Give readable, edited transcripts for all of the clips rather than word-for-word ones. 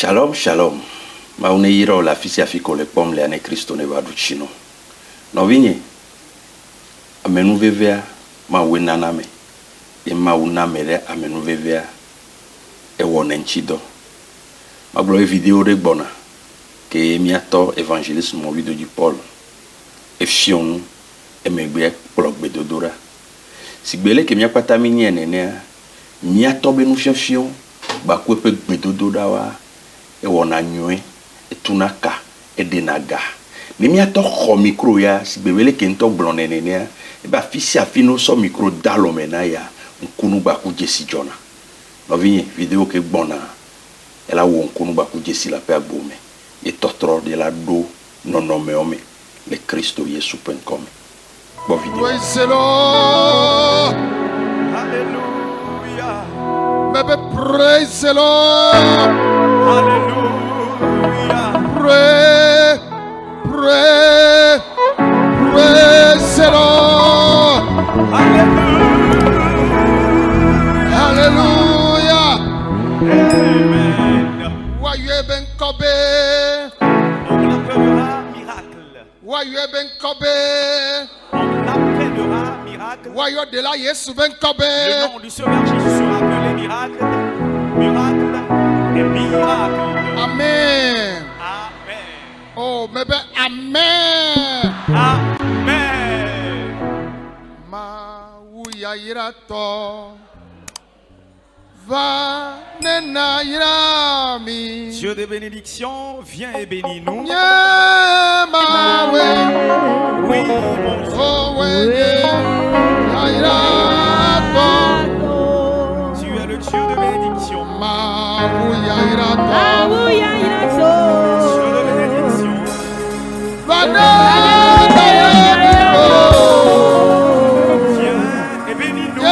Shalom, shalom. Mauneyiro la fisi afiko le pom le ane Kristo ne wadu chino. No vinye, amenu vevea, ma wenaname. E ma uname le amenu vevea, e wonenchido. Ma bloye video de bona, ke miato évangéliste mon video du Paul. E fionu, e megbe plogbe dodora. Si gbele ke miapata minye nenea, miato benu fion, bakwe pe gbedododa wa, e wona nyue, e tunaka, e denaga. Ni miato ho micro ya, si bebele ke nto blonne nenea, e ba fisi afino so micro dalo mena ya, nkunu baku jesi jona. No vinye, video ke bona, e la wo nkunu baku jesi la pe agbome. E totro de la do, nonome ome, le Kristo Yesu penkome. Bon video. Praise the Lord. Hallelujah. Baby, praise the Lord. Hallelujah. Pray, praise the Lord. Hallelujah. Hallelujah. Amen. Why ben kobe? On l'appellera miracle. Why ben kobe? On l'appellera miracle. Why you de la Yesu ben kobe? Le nom du Sauveur Jésus sera appelé miracle. Miracle et miracle. Amen. Amen. Oh, maybe amen. Amen. Ma uya irato va nena irami. Dieu de bénédiction, viens et bénis-nous. Nya ma we Oui, mon Dieu. oh we irato Tu es le Dieu de bénédiction. ma uya irato Dieu de bénédiction. va nena irami. Viens et bénis-nous.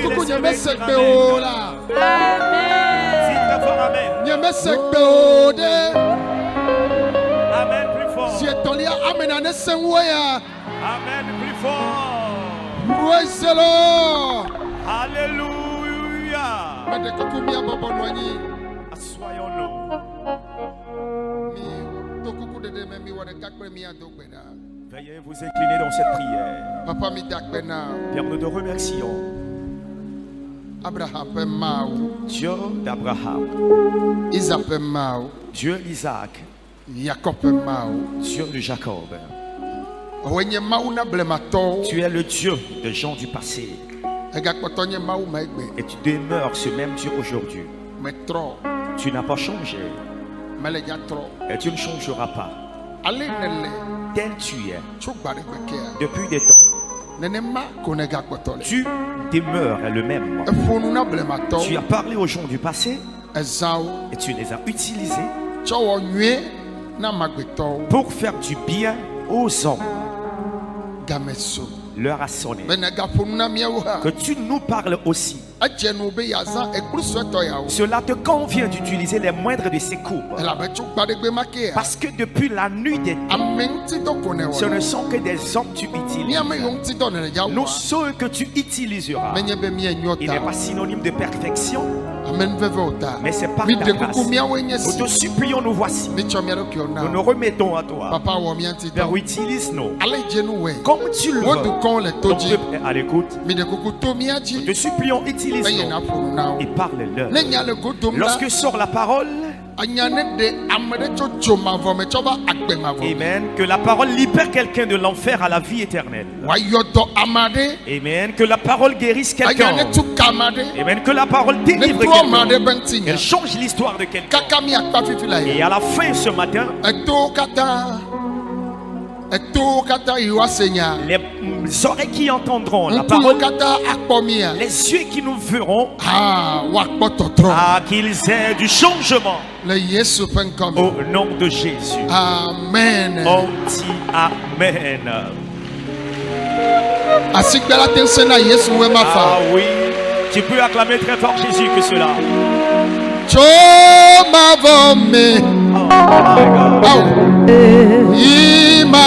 kuku laissez nyame avec sekpe Amen. o la. Dis très fort Amen. Nyame sekpe o de. Amen, plus fort. Si etolia amena ne senwo ya. Amen, plus fort. Praise the Lord. Alléluia. Mede kuku mi abobo noanyi. Assoyons-nous. Mi to kuku dede me mi wode kakbre mi adogbeda. Veuillez vous incliner dans cette prière. Papa mi dakbena. Père, nous te remercions. Abraham pe mau. Dieu d'Abraham, Isaac pe mau. Dieu d'Isaac, Jacob pe mau. Dieu de Jacob. Owenye mau na blemato. Tu es le Dieu des gens du passé. Egakpoto nye mau ma egbe. Et tu demeures ce même Dieu aujourd'hui. Me tro. Tu n'as pas changé. Mele ja tro. Et tu ne changeras pas. Ale nele. Tel tu es Tsugbare kwekea. depuis des temps. Nenema konega kpotole. Tu demeures le même. Efonu na blemato. Tu as parlé aux gens du passé Ezao. et tu les as utilisés Tsowo nyue na magbeto. pour faire du bien aux hommes. Gameso. L'heure a sonné. Benega fonu na miawa. Que tu nous parles aussi. Ajenu be yaza ekrusoto yawo. Cela te convient d'utiliser les moindres de ces coups. Ela be tsugbare gbe makea. Parce que depuis la nuit des temps, Amenti to konewa. ce ne sont que des hommes que tu Ni utilises. ame yonti to nele jawa. Nous, ceux que tu utiliseras, Menye be mi il n'est enyota. pas synonyme de perfection, Amen veve ota. mais c'est par Mi ta de grâce. kuku miawo nye Nous si. te supplions, nous voici. Mi tso miaro kiona. Nous nous remettons à toi. Papa wo mi anti Père, to. utilise-nous Ale jenu we. comme tu le Wo du veux. kon le Ton toji. peuple est à l'écoute. Mi de kuku to mi Nous aji. te supplions, Eye utilise-nous na fonu na. et parle-leur. Ne nya le godom la. Lorsque sort la parole, Anya ne de amede tso joma vo me tso ba agbe ma vo. Amen, que la parole libère quelqu'un de l'enfer à la vie éternelle. Wa yodo amade. Amen, que la parole guérisse Anya quelqu'un. ne tu kamade. Amen, que la parole Ne délivre tu amade quelqu'un. bentinya. Elle change l'histoire de quelqu'un. Kaka mi akpa fifi la Et ya. à la fin ce matin, Eto kata. Eto kata iwa senya. les oreilles qui entendront la Ntu parole, kata akpomia. les yeux qui nous verront, Ah, wa kpototro. qu'ils aient du changement Le Yesu penkomi. au nom de Jésus. Amen. On dit Amen. Asigbela tensena Yesu we Ah mafa. oui, tu peux acclamer très fort Jésus que cela. Choma vome. Oh my God. Au. Ima.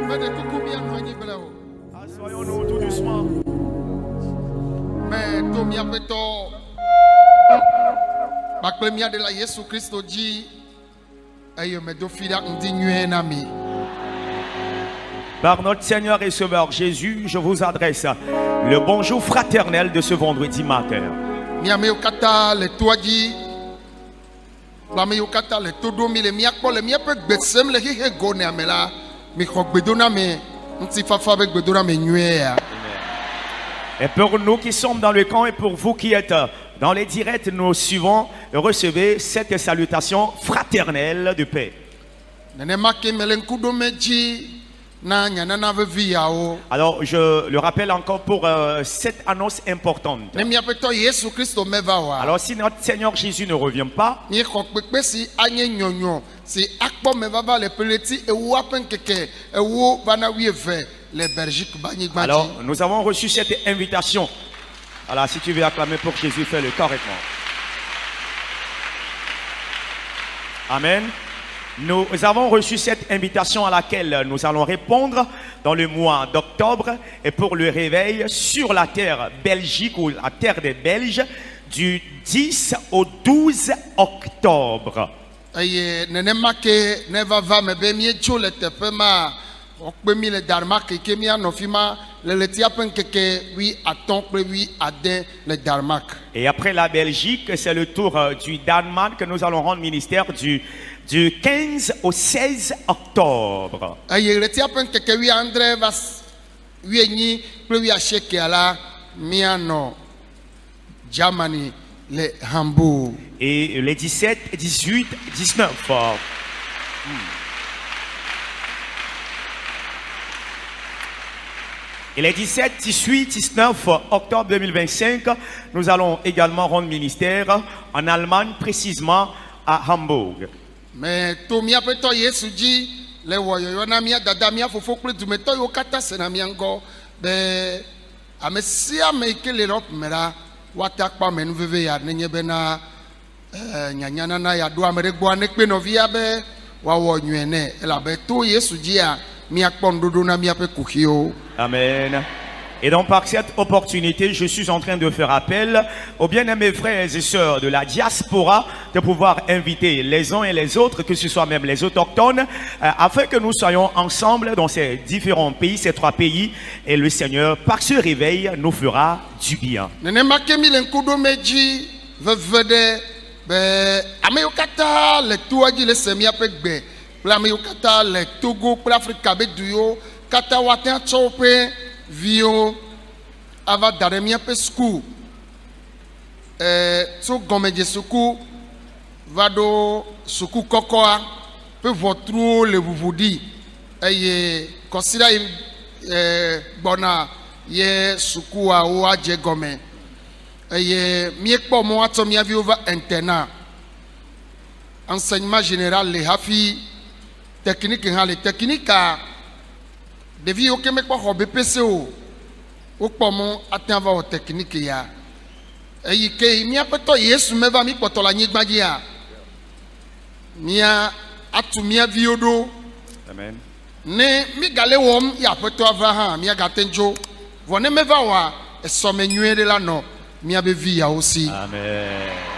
D'éternité en éternité. Assoyons-nous tout doucement. Mais to miapeto. Bakple mia de la Yesu Christo ji. Ayo me do fida ndi nyue na mi. Par notre Seigneur et Sauveur Jésus, je vous adresse le bonjour fraternel de ce vendredi matin. Mia me kata le toaji. La me kata le todo mi le mia ko le mia pe gbesem le hihe go ne amela. Mi ko gbedona me nti fafa be gbedona me nyue ya. Et pour nous qui sommes dans le camp et pour vous qui êtes dans les directs, nous suivons, recevez cette salutation fraternelle de paix. Nene ma ke mele nkudo me ji na nyanana vevi yao. Alors, je le rappelle encore pour cette annonce importante. Ne mia peto Yesu Christo me va wa. Alors, si notre Seigneur Jésus ne revient pas, Mi ko pepe si anye nyonyo si akpɔ me vava le peleti ewo aƒe nkeke ewo vana wuieve le Belgique banyigba Alors, dzi. nous avons reçu cette invitation. Alors, si tu veux acclamer pour Jésus, fais-le correctement. Amen. Nous avons reçu cette invitation à laquelle nous allons répondre dans le mois d'octobre et pour le réveil sur la terre Belgique ou la terre des Belges du 10 au 12 octobre. Eye nenema ke ne vava me be mietso le teƒe ma okpe mi le Danemark ke mi anɔ fi ma le leti aƒe nkeke 8 kple 8 le Danemark. Et après la Belgique, c'est le tour du Danemark que nous allons rendre ministère du 15 au 16 octobre. Eye leti aƒe nkeke 8 va 8 kple 8 la mi anɔ Germany le Hambourg. Et les 17, 18, 19. Et les 17, 18, 19 octobre 2025, nous allons également rendre ministère en Allemagne, précisément à Hambourg. Mais to miaƒe tɔ Yesu dzi le wɔyɔyɔ na mia dada mia fofo kple dumetɔ yiwo katã sena mia ŋgɔ be ame sia ame yi ke le Europe me la woate akpɔ amenuveve ya nenye bena nyanyanana ya ɖo ame ɖe gbɔ nekpe nɔvia be woawɔ nyuie nɛ elabe to Yesu dzia miakpɔ nuɖoɖo na miaƒe kuxiwo. Amen. Et donc par cette opportunité, je suis en train de faire appel aux bien-aimés frères et sœurs de la diaspora de pouvoir inviter les uns et les autres, que ce soit même les autochtones, afin que nous soyons ensemble dans ces différents pays, ces 3 pays, et le Seigneur, par ce réveil, nous fera du bien. Nenema ke mi le ŋkuɖome dzi veve ɖe be ame yiwo katã le toa dzi le se miaƒe gbe kple ame yiwo katã le Togo kple Afrika be du yiwo katã woate atsɔ woƒe viwo ava da ɖe miaƒe suku tso gɔmedze suku va ɖo suku kɔkɔa ƒe ʋɔtruwo le ʋuʋu ɖi eye kɔsiɖa yi gbɔna ye sukuawo adze gɔme eye miekpɔ mɔ atsɔ mia viwo va internat enseignement général le hafi technique hã le techniquea ɖevi yiwo ke mekpɔ xɔ BPC o wokpɔ mɔ ate va wɔ technique ya eyi ke míaƒe tɔ Yesu meva mi kpɔtɔ le anyigba dzia mia atu mia viwo ɖo. Amen. Ne mi gale wɔm ya aƒetɔ ava hã miagate dzo vɔ ne meva wɔa esɔme nyuie ɖe la nɔ miabe vi yawo si. Amen.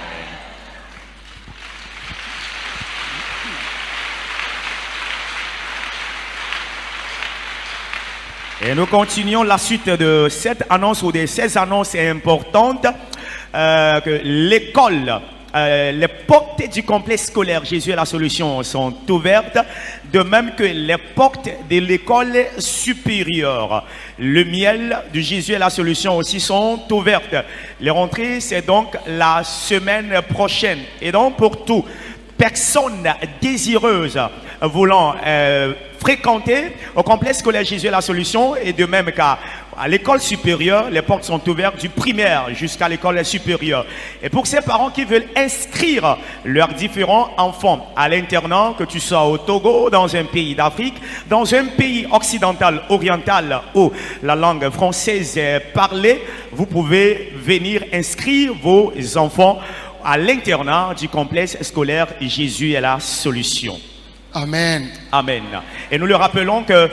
Et nous continuons la suite de cette annonce ou de ces annonces importantes que l'école, les portes du complexe scolaire Jésus est la solution sont ouvertes, de même que les portes de l'école supérieure. Le miel de Jésus est la solution aussi sont ouvertes. Les rentrées, c'est donc la semaine prochaine. Et donc pour tout personne désireuse voulant fréquenter au complexe scolaire Jésus est la solution, et de même qu'à l'école supérieure, les portes sont ouvertes du primaire jusqu'à l'école supérieure. Et pour ces parents qui veulent inscrire leurs différents enfants à l'internat, que tu sois au Togo, dans un pays d'Afrique, dans un pays occidental, oriental où la langue française est parlée, vous pouvez venir inscrire vos enfants à l'internat du complexe scolaire Jésus est la solution. Amen. Amen. Et nous le rappelons que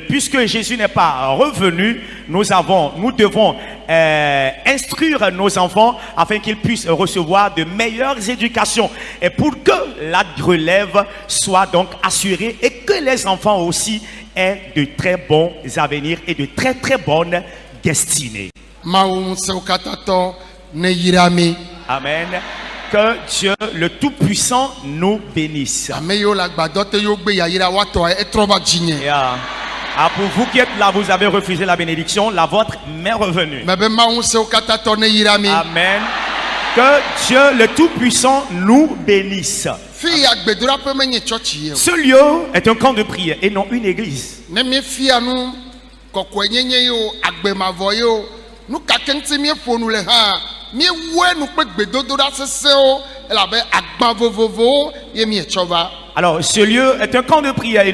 puisque Jésus n'est pas revenu, nous devons instruire nos enfants afin qu'ils puissent recevoir de meilleures éducations et pour que la relève soit donc assurée et que les enfants aussi aient de très bons avenirs et de très très bonnes destinées. Amen. Que Dieu le Tout-Puissant nous bénisse. Yeah. Ah, pour vous qui êtes là, vous avez refusé la bénédiction, la vôtre m'est revenue. Amen. Que Dieu le Tout-Puissant nous bénisse. Ce lieu est un camp de prière et non une église. Alors, ce lieu est un camp de prière et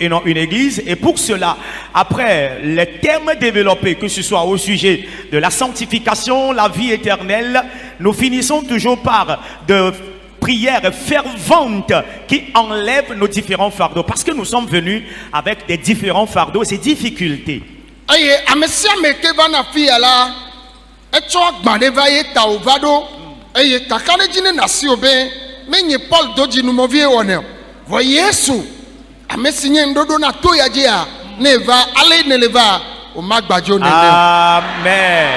non une église. Et pour cela, après les thèmes développés, que ce soit au sujet de la sanctification, la vie éternelle, nous finissons toujours par de prières ferventes qui enlèvent nos différents fardeaux. Parce que nous sommes venus avec des différents fardeaux, ces difficultés. Aye, amesia meke va na fia la. Echo agbade va ye ta ovado. Aye, kakane jine nasi obe. Menye Paul doji numovie one. Vo Yesu. Amesinye ndodo na to ya jia. Neva ale neleva. O magbajo nele. Amen.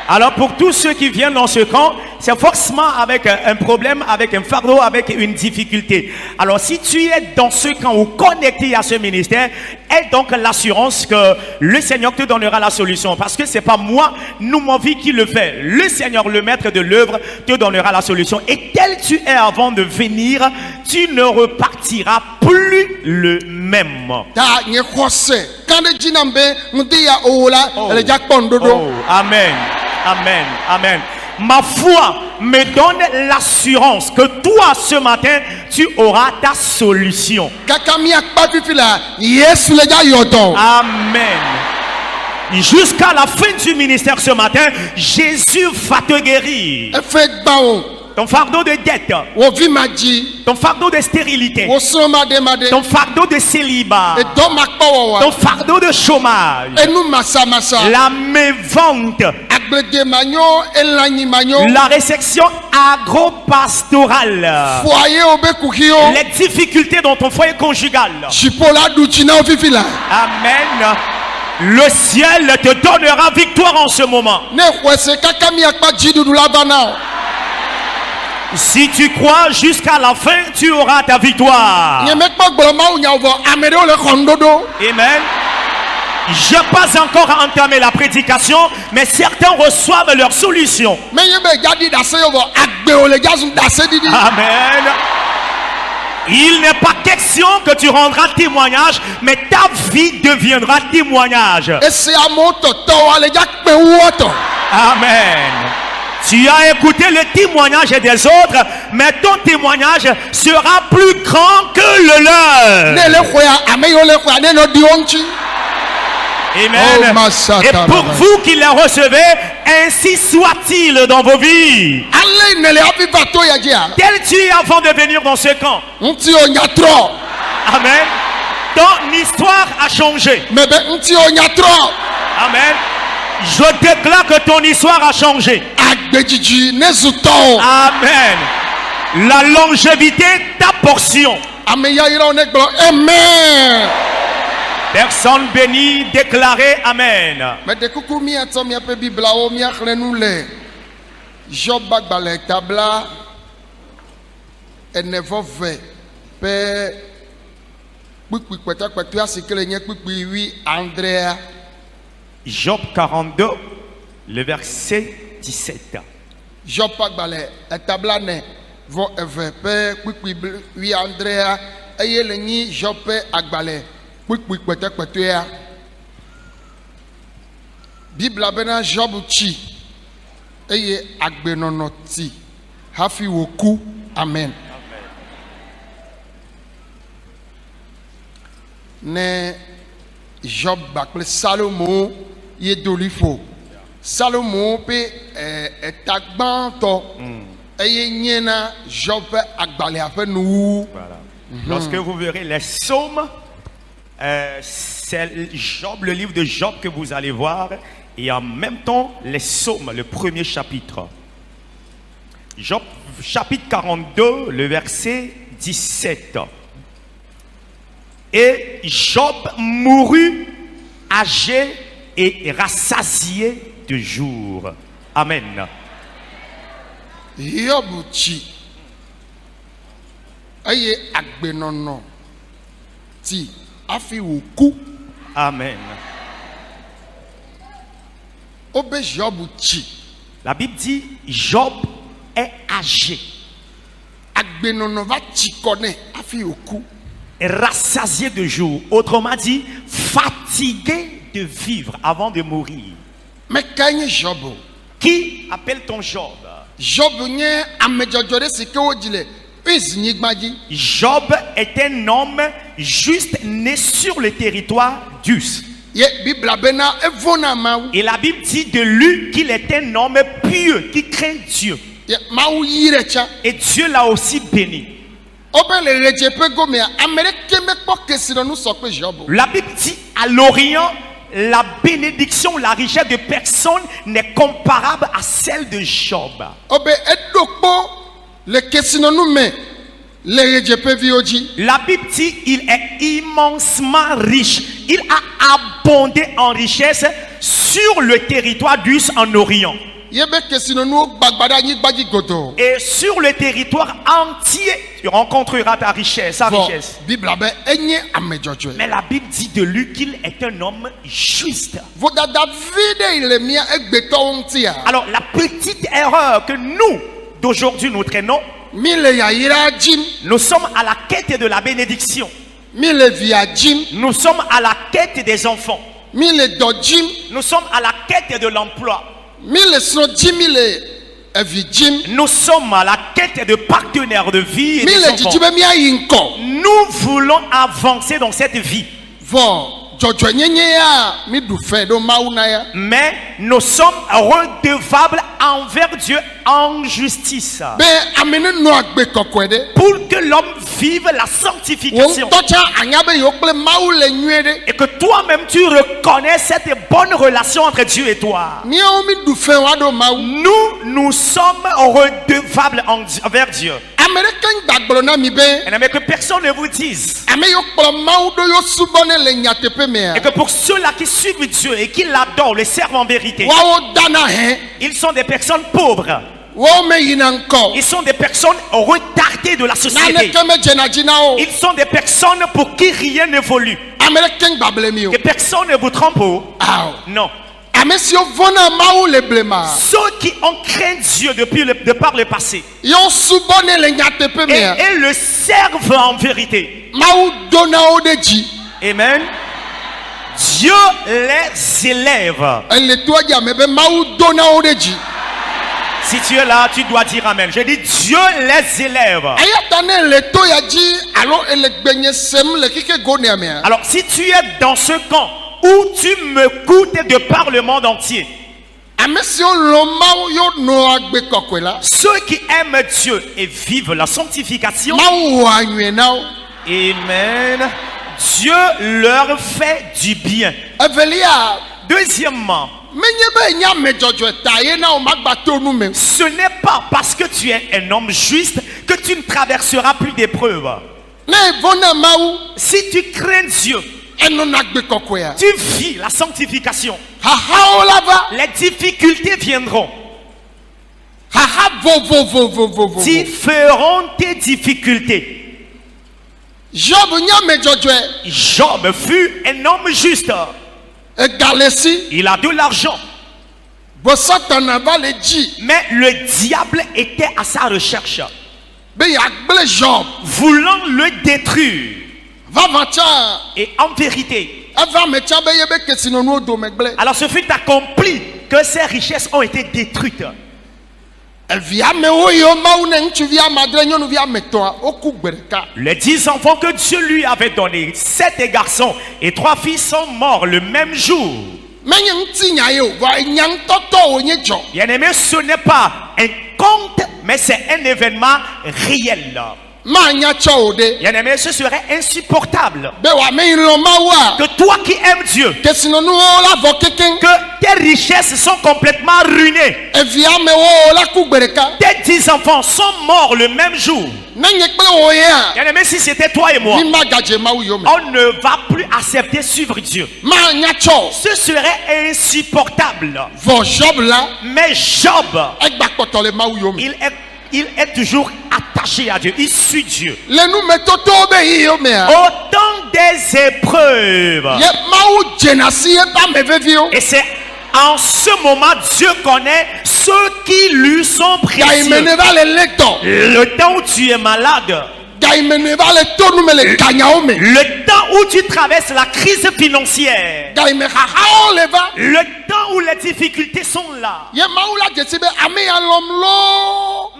Alors pour tous ceux qui viennent dans ce camp, c'est forcément avec un problème, avec un fardeau, avec une difficulté. Alors si tu es dans ce camp ou connecté à ce ministère, aie donc l'assurance que le Seigneur te donnera la solution. Parce que c'est pas moi, nous, mon vie qui le fait. Le Seigneur, le maître de l'œuvre, te donnera la solution. Et tel tu es avant de venir, tu ne repartiras plus le même. Ta nye khose. Kande jinambe mudia ola ele jakpon dodo. Oh, amen. Amen. Amen. Ma foi me donne l'assurance que toi, ce matin, tu auras ta solution. Kakamia pa fifila. Yesu le ja yodo. Amen. Jusqu'à la fin du ministère ce matin, Jésus va te guérir. Efe gbawo. Ton fardeau de dette, Wo vi maji. ton fardeau de stérilité, Wo soma de made. ton fardeau de célibat, E do makpawo ton wa. fardeau de chômage, Enu masa masa. la mévente, Agbede manyo elanyi manyo. la résection agro-pastorale, Foyer obe kukio. les difficultés dans ton foyer conjugal. Chipola du china ofifila. Amen. Le ciel te donnera victoire en ce moment. Ne kwese kakamia pa jidudu la bana. Si tu crois jusqu'à la fin, tu auras ta victoire. Nye mek pa gboloma ou nya ovo amede o le kondodo. Amen. Je n'ai pas encore entamé la prédication, mais certains reçoivent leur solution. Me yebe jadi dase ovo agbe o le jazun dase didi. Amen. Il n'est pas question que tu rendras témoignage, mais ta vie deviendra témoignage. Ese amoto to ale jakpe woto. Amen. Tu as écouté le témoignage des autres, mais ton témoignage sera plus grand que le leur. Ne le khoya ame yo le khoya ne no dionchi. Amen. Oh, Masata Et pour Baba. vous qui les recevez, ainsi soit-il dans vos vies. Ale ne le api bato ya dia. Tel tu es avant de venir dans ce camp. Nti o nyatro. Amen. Ton histoire a changé. Mebe nti o nyatro. Amen. Je déclare que ton histoire a changé. Agbejiji ne zuto. Amen. La longévité, ta portion. Ame ya ira ne gbo. Amen. Personne bénie, déclarée. Amen. Mais de coucou mi ato mi ape bibla o mi akhre nou le. Job bagbale tabla enevo ve pe kpikpi kweta kwetu asikele nye kpikpi wi Andrea. Job 42, le verset 17. Job bagbale tabla ne vo eve pe kpikpi wi Andrea eye le nyi Job pe agbale kpikpi kweta kwetu ya. Bibla bena Job chi eye agbenono ti hafi woku. Amen. Ne Job bakle Salomo ye dolifo. Salomo pe etagbanto eye nyena Job agbale ape nou. Voilà. Lorsque vous verrez les psaumes, c'est Job, le livre de Job que vous allez voir, et en même temps les psaumes, le premier chapitre. Job chapitre 42, le verset 17. Et Job mourut âgé et rassasié de jours. Amen. Job chi eye agbenono ti afi woku. Amen. Obe Job chi La Bible dit Job est âgé, agbenono va chi kone afi woku. rassasié de jours. Autrement dit, fatigué de vivre avant de mourir. Mais kanye Job. Qui appelle ton Job? Job nye amejojore sike odile Job est un homme juste né sur le territoire d'Us. Ye Bible bena evona mawu. Et la Bible dit de lui qu'il est un homme pieux, qui craint Dieu. Ye mawu yirecha. Et Dieu l'a aussi béni. Oben le rejepe gomea Amérique me poke si nous sokwe Job. La Bible dit à l'Orient, la bénédiction, la richesse de personne n'est comparable à celle de Job. Obe edokpo le kesino nous me le rejepe vioji. La Bible dit il est immensement riche. Il a abondé en richesse sur le territoire d'Us en Orient. Yebe kesino nous bagbada nyi gbaji godo. Et sur le territoire entier, tu rencontreras ta richesse, sa richesse. Bible be enye amejojo. Mais la Bible dit de lui qu'il est un homme juste. Voda David il mia egbeto ontia. Alors la petite erreur que nous d'aujourd'hui nous traînons, Mile ya ira jim. nous sommes à la quête de la bénédiction. Mile via jim. Nous sommes à la quête des enfants. Mile do jim. Nous sommes à la quête de l'emploi. Mile so jim mile evi jim. Nous sommes à la quête de partenaires de vie et des Mile enfants. jijibe mia yinko. Nous voulons avancer dans cette vie. Vo jojo nyenye ya mi du fe do mauna ya. Mais nous sommes redevables envers Dieu en justice. Be amene no agbe kokwede. Pour que l'homme vive la sanctification. Won tocha anyabe yo ple mau le nyuede. Et que toi-même tu reconnais cette bonne relation entre Dieu et toi. Mi o mi du fe wa do mau. Nous sommes redevables envers Dieu. Américain dagbolo na mi be. Et mais que personne ne vous dise. Ame yo kplo mau do yo subone le nyatepe mea. Et que pour ceux-là qui suivent Dieu et qui l'adorent, le servent en vérité, Wa o dana he. ils sont des personnes pauvres. Wa me yinanko. Ils sont des personnes retardées de la Na société. ne keme jena jina o. Ils sont des personnes pour qui rien n'évolue. Américain bable mi o. Que personne ne vous trompe. Ah. Non. Ame si o vona mau le blema. Ceux qui ont craint Dieu de par le passé Yo subone le nyatepe mea. et le servent en vérité. Mau dona o de ji. Amen. Dieu les élève. Elle toi ya me be mau dona o de ji. Si tu es là, tu dois dire Amen. Je dis Dieu les élève. Ayatane le to ya ji alo ele gbenye sem le kike gone amea. Alors si tu es dans ce camp où tu me coûtes de par le monde entier, Ame si o lo mau yo no agbe kokwela. ceux qui aiment Dieu et vivent la sanctification, Mau wa nyue nao. Amen, Dieu leur fait du bien. Evelia Deuxièmement, menye be nya me jojo taye na o magba to nu me. ce n'est pas parce que tu es un homme juste que tu ne traverseras plus d'épreuves. Na evona mau Si tu crains Dieu, eno na agbe kokwea. tu vis la sanctification, Ha ha o lava. les difficultés viendront. Ha ha vo. Différeront tes difficultés. Job nya me jojo Job fut un homme juste. e galesi. Il a de l'argent. Bo Satan va le ji. Mais le diable était à sa recherche, Be ya gble Job. voulant le détruire. Va vancha. Et en vérité, Ava me cha be ye be kesino no do me gble. alors ce fut accompli que ces richesses ont été détruites. Evia me o yo mau ne ntu via madre nyonu via metoa oku gbereka. Les 10 enfants que Dieu lui avait donnés, 7 garçons et 3 filles sont morts le même jour. Menye nti nya ye o wa nyang toto o nye jo. Bien-aimé, ce n'est pas un conte, mais c'est un événement réel. Ma nya cho o de. Bien-aimé, ce serait insupportable Be wa me lo mawa. que toi qui aimes Dieu, Kesino no la vo keken. que tes richesses sont complètement ruinées. Evia me o la ku gbereka. Tes 10 enfants sont morts le même jour. Menye kple o ye a. Bien-aimé, si c'était toi et moi, Mi ma gaje mau yo me. on ne va plus accepter suivre Dieu. Ma nya cho. Ce serait insupportable. Vo Job la. Mais Job, Egba kpoto le mau yo me. il est toujours attaché à Dieu. Il suit Dieu. Le nou me toto be yi yo me a. Au temps des épreuves. Ye mau jenasi ye pa me vevio. Et c'est en ce moment Dieu connaît ceux qui lui sont Ga précieux. imene va le lecto. Le temps où tu es malade, Ga imene va le to nou me le kanya o me. le temps où tu traverses la crise financière, Ga ime ha ha o le va. le temps où les difficultés sont là. Ye mau la jesi be ame ya lom lo.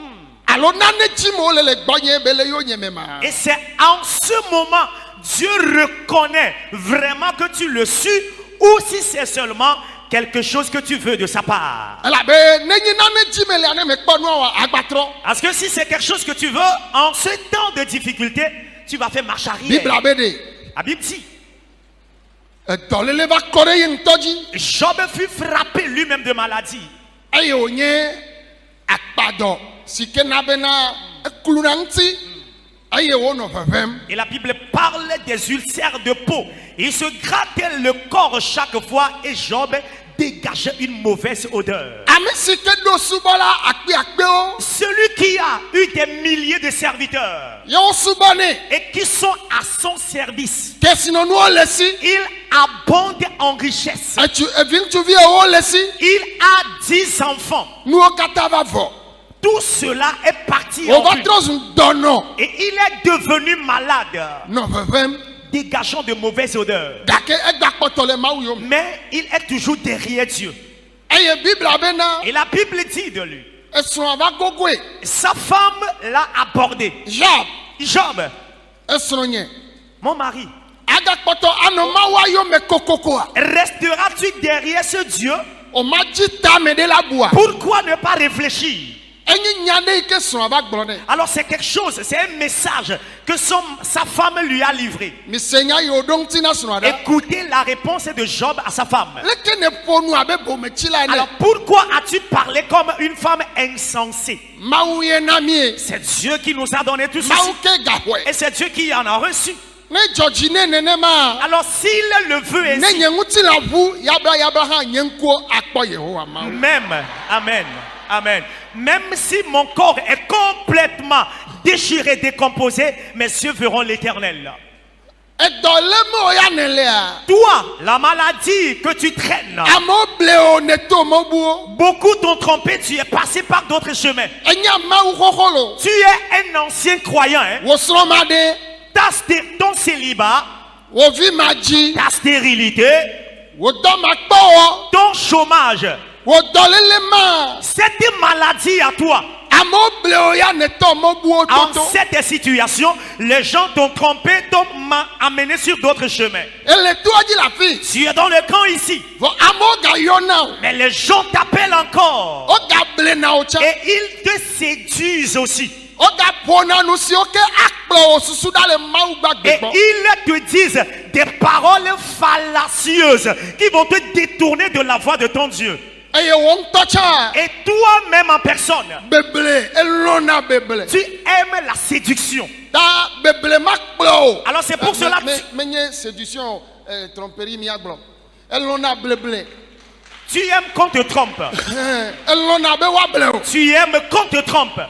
alo nane dzi mo le gbɔnye be le yo nye me ma. Et c'est en ce moment, Dieu reconnaît vraiment que tu le suis ou si c'est seulement quelque chose que tu veux de sa part. elabe ne nyi nane dzi me le ane me kpɔ nua wa agbatrɔ. Parce que si c'est quelque chose que tu veux, en ce temps de difficulté, tu vas faire marche arrière. Bibla be de. La Bible dit, Edɔlele va kɔ ɖe ye ŋutɔ dzi. Job fut frappé lui-même de maladie. Eye wònye akpadɔ si ke na bena eklu na ŋuti. Eye wònɔ ʋeʋẽm. Et la Bible parle des ulcères de peau. Il se grattait le corps chaque fois et Job dégageait une mauvaise odeur. Ame si ke ɖo subɔla akpeakpewo. Celui qui a eu des milliers de serviteurs Ye wo subɔ nɛ. et qui sont à son service, Kesinɔnuwo le si. il abonde en richesse. Evi ŋutsuvi ewo le si. Il a 10 enfants. Nuwo katã va vɔ. Tout cela est parti en Wòva fumée. trɔ zu dɔnɔ. Et il est devenu malade, Nɔ ʋeʋẽm. dégageant de mauvaises odeurs. Gake egba kpɔtɔ le Mawu yome. Mais il est toujours derrière Dieu. Eye Bibla bena Et la Bible dit de lui, esrɔ̃ va gogoe. sa femme l'a abordé. Job Job, esrɔ̃ nye. mon mari, Agakpɔtɔ anɔ Mawu ayome kokokoa. resteras-tu derrière ce Dieu? O ma dzi tame ɖe la bua. Pourquoi ne pas réfléchir? Enye nya ɖe yi ke srɔ̃a va gblɔ nɛ. Alors c'est quelque chose, c'est un message que sa femme lui a livré. Mise nya yi wòɖo ŋuti na srɔ̃a ɖe. Écoutez la réponse de Job à sa femme. Leke ne ƒo nu abe bometsila Alors ene. pourquoi as-tu parlé comme une femme insensée? Mawu ye na mie. C'est Dieu qui nous a donné tout ceci. Mawu ke gaxɔe. Et c'est Dieu qui en a reçu. Ne dzɔdzi ne nenema. Alors s'il le veut Ne ainsi, nye ŋuti la ʋu yabla hã nye ŋkuwo akpɔ Yehowa Mawu. même, amen, amen, même si mon corps est complètement déchiré, décomposé, mes yeux verront l'Éternel. Edɔ le me wo ya ne lea. Toi, la maladie que tu traînes, Amewo ble wo ne to mɔbuwo. beaucoup t'ont trompé, tu es passé par d'autres chemins. Enye Mawu xoxo lo. Tu es un ancien croyant, hein? Wo srɔ̃ ma ɖe. Ton célibat, Wo vi ma dzi. ta stérilité, Wo dɔ ma kpɔ wɔ. ton chômage, Wo dɔlele ma. cette maladie à toi. Amewo ble wo ya ne tɔ mɔbuwo En toto. cette situation, les gens t'ont trompé, t'ont amené sur d'autres chemins. Ele toa dzi la fi. Tu es dans le camp ici, Vɔ amewo gayɔ na wo. mais les gens t'appellent encore. Wo gable na wo tsã. Et ils te séduisent aussi. Wo gaƒo na nu siwo ke akplɔ wo susu ɖa le Mawu gbagbe Et gbɔ. ils te disent des paroles fallacieuses qui vont te détourner de la voie de ton Dieu. Eye wo ŋutɔ tsã. Et toi-même en personne, Beble elɔna beble. tu aimes la séduction. Ta beble ma kplɔ o. Alors c'est pour cela que menye séduction tromperie miagblɔ. Elɔna bleble. tu aimes qu'on te trompe. Elɔna be woable o. Tu aimes qu'on te trompe.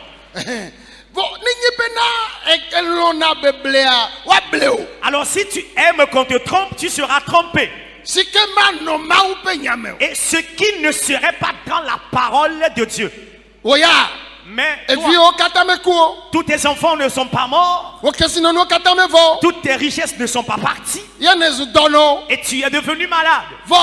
Vɔ ne nye bena elɔna beblea woable o. Alors si tu aimes qu'on te trompe, tu seras trompé. Si ke ma nɔ Mawu ƒe nyame o. Et ce qui ne serait pas dans la parole de Dieu. Oya. Mais toi, Eviwo katã me ku o. tous tes enfants ne sont pas morts. Wo kesinɔnuwo katã me vɔ. Toutes tes richesses ne sont pas parties. Ye ne zu dɔnɔ. Et tu es devenu malade. Vɔ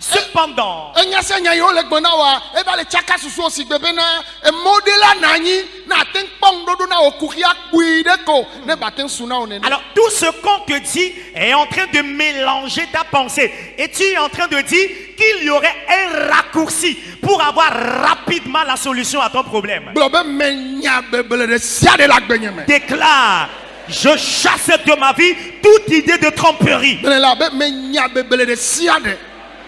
Cependant, enya se nya yiwo le gbɔ na wa eva le tsaka susuwo si gbe bena emɔ ɖe la na anyi na ate ŋu kpɔ ŋuɖoɖo na wò kuxia kpui ɖe ko ne ba te ŋu su na wo nene. alors tout ce qu'on te dit est en train de mélanger ta pensée. Et tu es en train de dire qu'il y aurait un raccourci pour avoir rapidement la solution à ton problème. Gblɔ be menya beble ɖe sia ɖe le agbenye me. Déclare, je chasse de ma vie toute idée de tromperie. Gblɔ la be menya beble ɖe sia ɖe.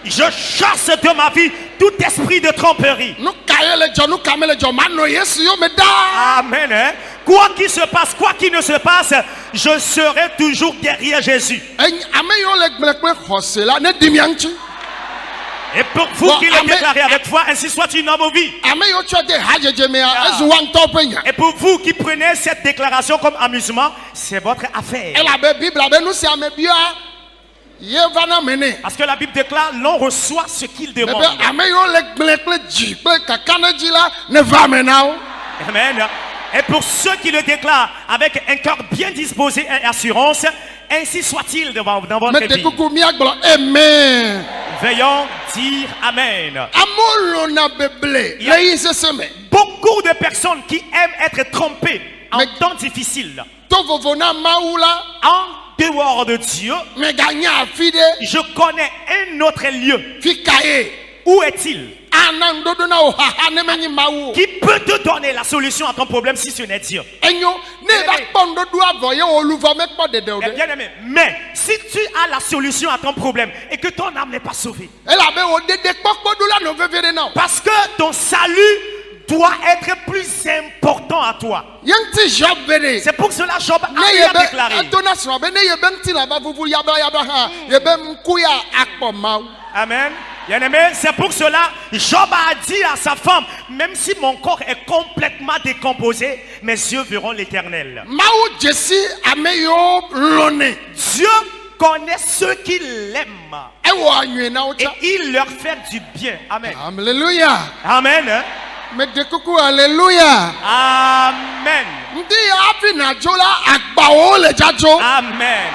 Je chasse de ma vie tout esprit de tromperie. Nu ka ye le dzɔ nu ka me le dzɔ manɔ Yesu yo me daa. Amen. Hein? Quoi qu'il se passe, quoi qu'il ne se passe, je serai toujours derrière Jésus. Ame yiwo le gblẽ kple xɔse la ne di mia ŋuti. Et pour vous Bon, qui le amen. déclarez avec foi, ainsi soit-il dans vos vies. Ame yiwo tsɔ de hadzedze mea ezu wa ŋutɔ ƒe nya. Et pour vous qui prenez cette déclaration comme amusement, c'est votre affaire. Elabe Bibla be nu sia me bia ye va na me nɛ. Parce que la Bible déclare, l'on reçoit ce qu'il Me demande. be ame yiwo le gblẽ kple dzi kple kaka ne dzi la ne va me na wo. Amen. Et pour ceux qui le déclarent avec un cœur bien disposé et assurance, ainsi soit-il dans votre Me te vie. kuku miagblɔ amen. Veillons dire Amen. Amewo lɔna beble le yi sese me. Beaucoup beaucoup de personnes qui aiment être trompées en Mais- temps difficile. to vovo na mawu la En dehors de Dieu, meganya afi de je connais un autre lieu. fi kaye Où est-il? ana ndodo na ohaha ne menyi mawu Qui peut te donner la solution à ton problème si ce n'est Dieu? enyo ne ba kpɔ ndodo avɔ ye oluva me kpɔ dede o Eh de bien aimé, mais si tu as la solution à ton problème et que ton âme n'est pas sauvée, elabe wo dede kpɔkpɔ do la no vevie de na o parce que ton salut doit être plus important à toi. yenti job bede C'est pour cela Job ne a ye bien be déclaré. ato na srɔ̃ be ne ye be ŋuti la va vuvu yaba yaba hã ye be ŋku ya akpɔ mawu Amen. Bien-aimé, c'est pour cela Job a dit à sa femme, même si mon corps est complètement décomposé, mes yeux verront l'Éternel. mawu dzesi ame yiwo lɔnɛ Dieu connaît ceux qui l'aiment ewɔ anyuie na wo et tsa il leur fait du bien. Amen. hallelujah Amen. Hein? me de kuku hallelujah Amen. ŋdi hafi na dzo la agbawo le dzadzo Amen.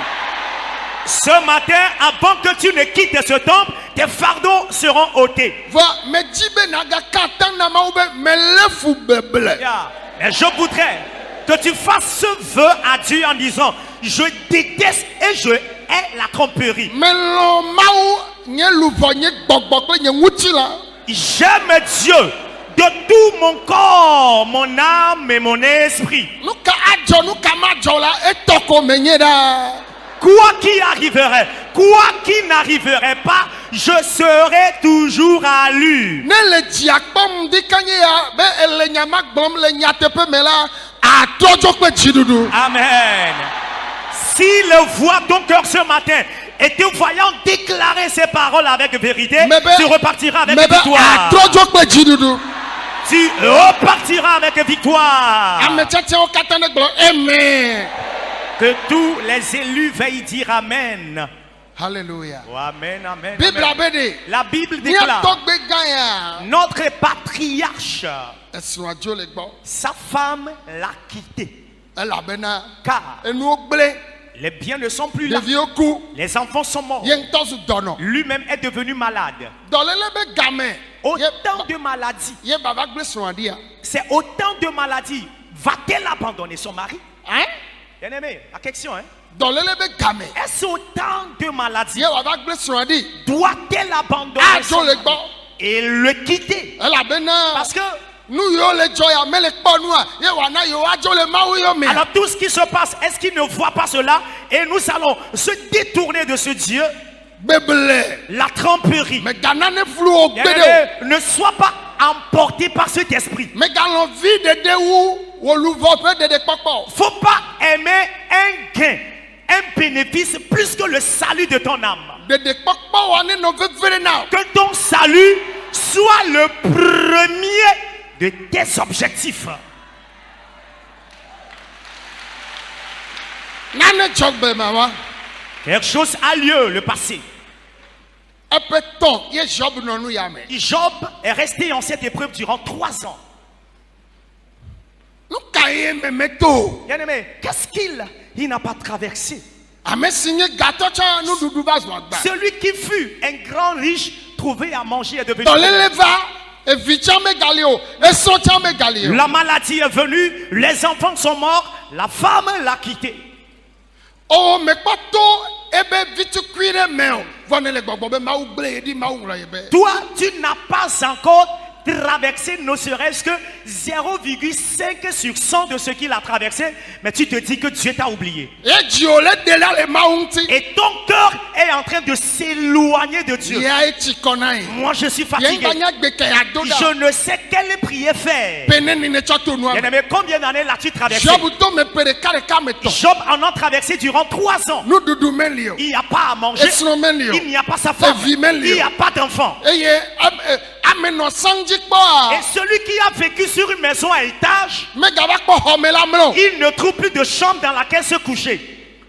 Ce matin, avant que tu ne quittes ce temple, tes fardeaux seront ôtés. vɔ medzi be nagaka ata na mawu be mele fu beble Yeah. Mais je voudrais que tu fasses ce vœu à Dieu en disant, je déteste et je hais la tromperie. melɔ mawu nye luʋɔ nye gbɔgbɔ kple nye ŋuti la J'aime Dieu de tout mon corps, mon âme et mon esprit. nu ka adzɔ nu ka ma dzɔ la etɔ ko menye ɖaa. Quoi qu'il arriverait, quoi qui n'arriverait pas, je serai toujours à lui. Ne le dzia kpɔm di kanye ya be ele nyama gblɔm le nyateƒe me la atrɔ dzo kple dziɖuɖu. Amen. S'il voit ton cœur ce matin et te voyant déclarer ces paroles avec vérité, Mais ben- tu repartiras avec Me be victoire. atrɔ dzo kple dziɖuɖu. Tu repartiras avec victoire. Ame tsɛtsɛwo katã ne gblɔ amen. Que tous les élus veuillent dire Amen. Hallelujah. Oh, amen, amen, Bibla amen. be de La Bible mía déclare, tɔgbe gã ya notre patriarche, esrɔ̃a dzo le gbɔ sa femme l'a quitté. elabena Car enuwo gblẽ les biens ne sont plus là. ɖeviwo ku Les enfants sont morts. ye ŋutɔ zu dɔnɔ. Lui-même est devenu malade. Dɔléle be game ye Autant de maladies. ye baba gblẽ srɔ̃a ɖia. C'est autant de maladies. Va-t-elle abandonner son mari? Hein? Bien-aimé, la question, hein? Dɔléle be game Est-ce autant de maladies? ye baba gblẽ srɔ̃a ɖi. Doit-elle abandonner son Adzo le mari gbɔ et le quitter? elabena Parce que, nu yiwo le dzɔ ya mele kpɔ nua ye wòana yewo adzo le mawu yɔ me. alors tout ce qui se passe, est-ce qu'il ne voit pas cela? Et nous allons se détourner de ce Dieu, Beble la tromperie. meganane flu wo gbe ɖe o. Bien-aimé, ne sois pas emporté par cet esprit. Megalɔ̃ vi ɖeɖe wu woluvɔ ƒe ɖeɖekpɔkpɔ. Faut pas aimer un gain, un bénéfice plus que le salut de ton âme. Ɖeɖekpɔkpɔ wɔ ne nɔ veve ɖe na o. Que ton salut soit le premier de tes objectifs. Nane dzɔgbe mawa. Quelque chose a lieu, le passé. Eƒe tɔ ye Job nɔ nu ya me. Job est resté en cette épreuve durant 3 ans. Nu ka ye meme to. Bien-aimé, qu'est-ce qu'il n'a pas traversé? Ame si nye gatɔ tsã nuɖuɖu va zu agba. Celui qui fut un grand riche, trouvé à manger est devenu. Dɔléle va evi tsã megali o esɔ tsã megali o. La maladie est venue, les enfants sont morts, la femme l'a quitté. O mekpɔ to ebe vitukui ɖe me o. Vɔ ne le gbɔgbɔ be mawu gblẽ ye ɖi mawu ŋlɔ ye be. Toi, tu n'as pas encore traversé ne serait-ce que 0,5 sur 100 de ce qu'il a traversé, mais tu te dis que Dieu t'a oublié. Ye dziwo le de la le mawu ŋuti. Et ton cœur est en train de s'éloigner de Dieu. Ya etsi kɔ na ye. Moi, je suis Ye fatigué. ŋgba nya gbe kɛ ya do Je da. ne sais quelle prière faire. Pene ni ne tsɔ to nua me. Bien-aimé, combien d'années l'as-tu traversé? Job to me ƒe ɖeka ɖeka me tɔ. Job en a traversé durant 3 ans. Nuɖuɖu meli o. Il n'y a pas à manger. Esrɔ̃ meli Il o. n'y a pas sa femme. Evi meli Il n'y o. a pas d'enfant. Eye ame nɔ sandzi Et kpɔa. celui qui a vécu sur une maison à étage, Megava kpɔ xɔme la mlɔ. il ne trouve plus de chambre dans laquelle se coucher.